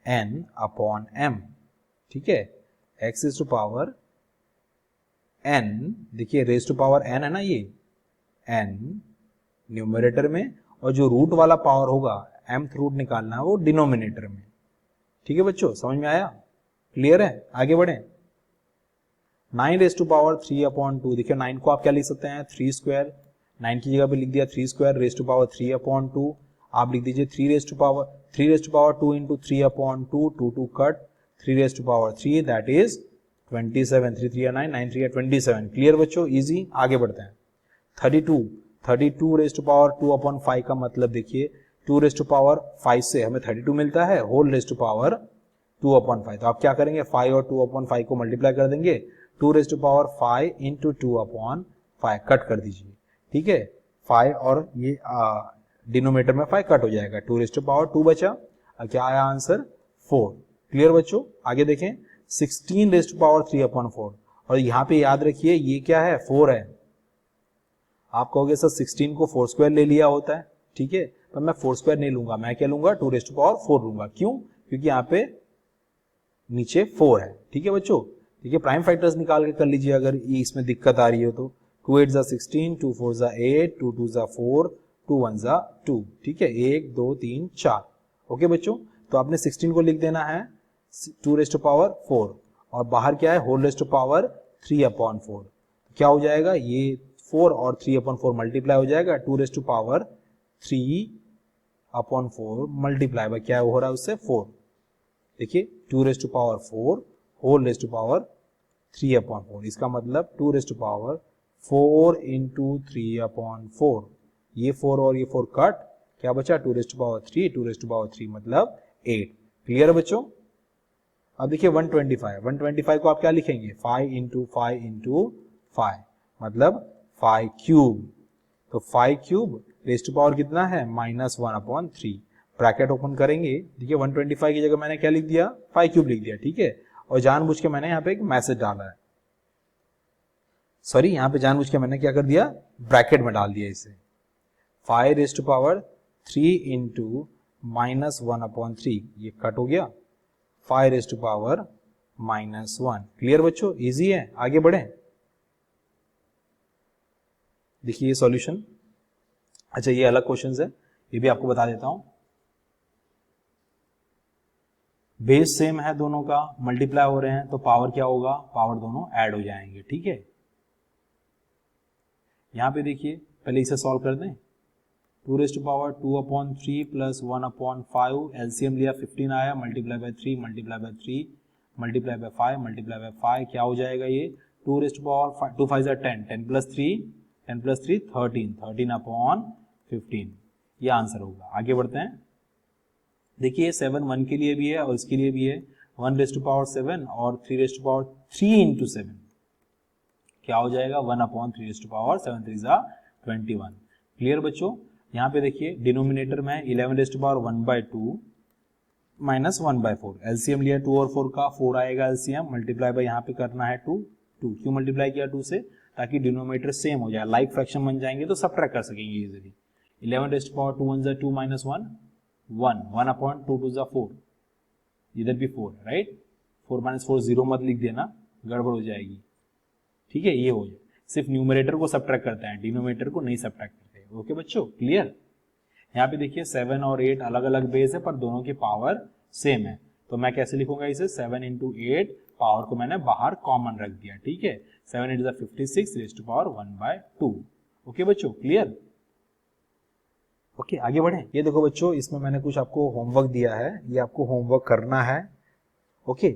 n/m। ठीक है, x raise to power n, देखिए रेज टू पावर n है ना, ये n न्यूमरेटर में, और जो रूट वाला पावर होगा mth रूट निकालना है वो डिनोमिनेटर में। ठीक है बच्चों, समझ में आया? क्लियर है? आगे बढ़े, 9 रेज टू पावर 3/2, देखिए 9 को आप क्या लिख सकते हैं? 3 स्क्वायर, 9 की जगह पे लिख दिया 3 स्क्वायर रेज टू पावर 3/2, आप लिख दीजिए 3 raise to power 2 into 3/2, 2 cut, 3 raise to power 3, that is 27, 3 3 9, 9 3 27। Clear बच्चों, इजी। आगे बढ़ते हैं, 32 रेज टू पावर 2/5 का मतलब देखिए 2 रेज टू पावर 5 से हमें 32 मिलता है, होल रेज टू पावर 2/5। तो आप क्या करेंगे, 5 और 2/5 को मल्टीप्लाई कर देंगे, 2⁵ इंटू 2/5 कट कर दीजिए, ठीक है। 5 और ये डिनोमिनेटर में 5 कट हो जाएगा, 2⁵2 बचा, क्या आया आंसर 4। क्लियर बच्चों, आगे देखें 16⁵3/4, और यहाँ पे याद रखिए ये क्या है, 4 है। आप कहोगे सर 16 को 4 स्क्वायर ले लिया होता है, ठीक है, पर मैं 4 स्क्वायर नहीं लूंगा, मैं क्या लूंगा 2⁴ लूंगा। क्यों, क्योंकि यहाँ पे नीचे 4 है, ठीक है बच्चों। देखिए प्राइम फैक्टर्स निकाल के कर लीजिए अगर ये इसमें दिक्कत आ रही हो तो। 2 8 16, 2 4 8, 2 2 4, 2 1 2, ठीक है, 1 2 3 4। ओके बच्चों, तो आपने 16 को लिख देना है 2⁴, और बाहर क्या है होल⁻3/4। क्या हो जाएगा, ये 4 और 3/4 मल्टीप्लाई हो जाएगा, 2⁻3/4 मल्टीप्लाई बाय क्या हो रहा है उससे 4। देखिए 2⁴ होल⁻3/4, इसका मतलब 2⁴ इंटू 3/4, ये 4 और ये 4 कट, क्या बचा 2⁻3 मतलब 8। क्लियर है बच्चों। अब देखिए 125 को आप क्या लिखेंगे, 5 इंटू 5 मतलब 5 क्यूब। तो 5 क्यूब रेज़ टू पावर कितना है -1/3। ब्रैकेट ओपन करेंगे, देखिए 125 की जगह मैंने क्या लिख दिया, 5 क्यूब लिख दिया, ठीक है। और जानबूझ के मैंने यहाँ पे एक मैसेज डाला है, सॉरी यहाँ पे जानबूझ के मैंने क्या कर दिया, ब्रैकेट में डाल दिया इसे। 5⁻3 इंटू -1/3, ये कट हो गया, 5⁻⁻1। क्लियर बच्चों, इजी है, आगे बढ़े। देखिए ये सॉल्यूशन, अच्छा ये अलग क्वेश्चन है, ये भी आपको बता देता हूं। बेस सेम है दोनों का, मल्टीप्लाई हो रहे हैं, तो पावर क्या होगा, पावर दोनों ऐड हो जाएंगे, ठीक है। यहां पे देखिए पहले इसे सॉल्व कर दें, 2⁻2/3 प्लस 1/5, एलसीएम लिया 15 आया, multiply by 3 multiply by 3 multiply by 5 multiply bye 5, क्या हो जाएगा ये 2⁻5 2 5 10, 10 प्लस 3 13, 13/15, ये आंसर होगा। आगे बढ़ते हैं, देखिए 7 1 के लिए भी है और इसके लिए भी है, 1⁻7 और 3⁻3 इंटू 7, क्या हो जाएगा 1/3⁻7 3 21। क्लियर बच्चों, यहाँ पे देखिए डिनोमिनेटर में 11⁻1/2 माइनस 1/4, एलसीएम लिया 2 और 4 का, 4 आएगा एलसीएम, मल्टीप्लाई बाय यहाँ पे करना है 2, क्यों मल्टीप्लाई किया 2 से, ताकि डिनोमिनेटर सेम हो जाए, लाइक फ्रैक्शन बन जाएंगे तो सब्ट्रैक्ट कर सकेंगे इजीली। 11⁻2 1 2 माइनस 1 1, 1/2 4, इधर भी 4 है, राइट, 4 - 4 0 मत लिख देना, गड़बड़ हो जाएगी, ठीक है। ये हो जाए, सिर्फ न्यूमरेटर को सब्ट्रैक्ट करते हैं, डिनोमिनेटर को नहीं सब्ट्रैक्ट करते। ओके बच्चों, क्लियर। यहाँ पे देखिए 7 और 8 अलग अलग बेस है पर दोनों की पावर सेम है, तो मैं कैसे लिखूंगा इसे, 7 इंटू 8, पावर को मैंने बाहर कॉमन रख दिया, ठीक है, 7 8 56 रेज़ टू पावर 1/2। ओके बच्चों, क्लियर। ओके आगे बढ़े। ये देखो बच्चों, इसमें मैंने कुछ आपको होमवर्क दिया है, ये आपको होमवर्क करना है, ओके।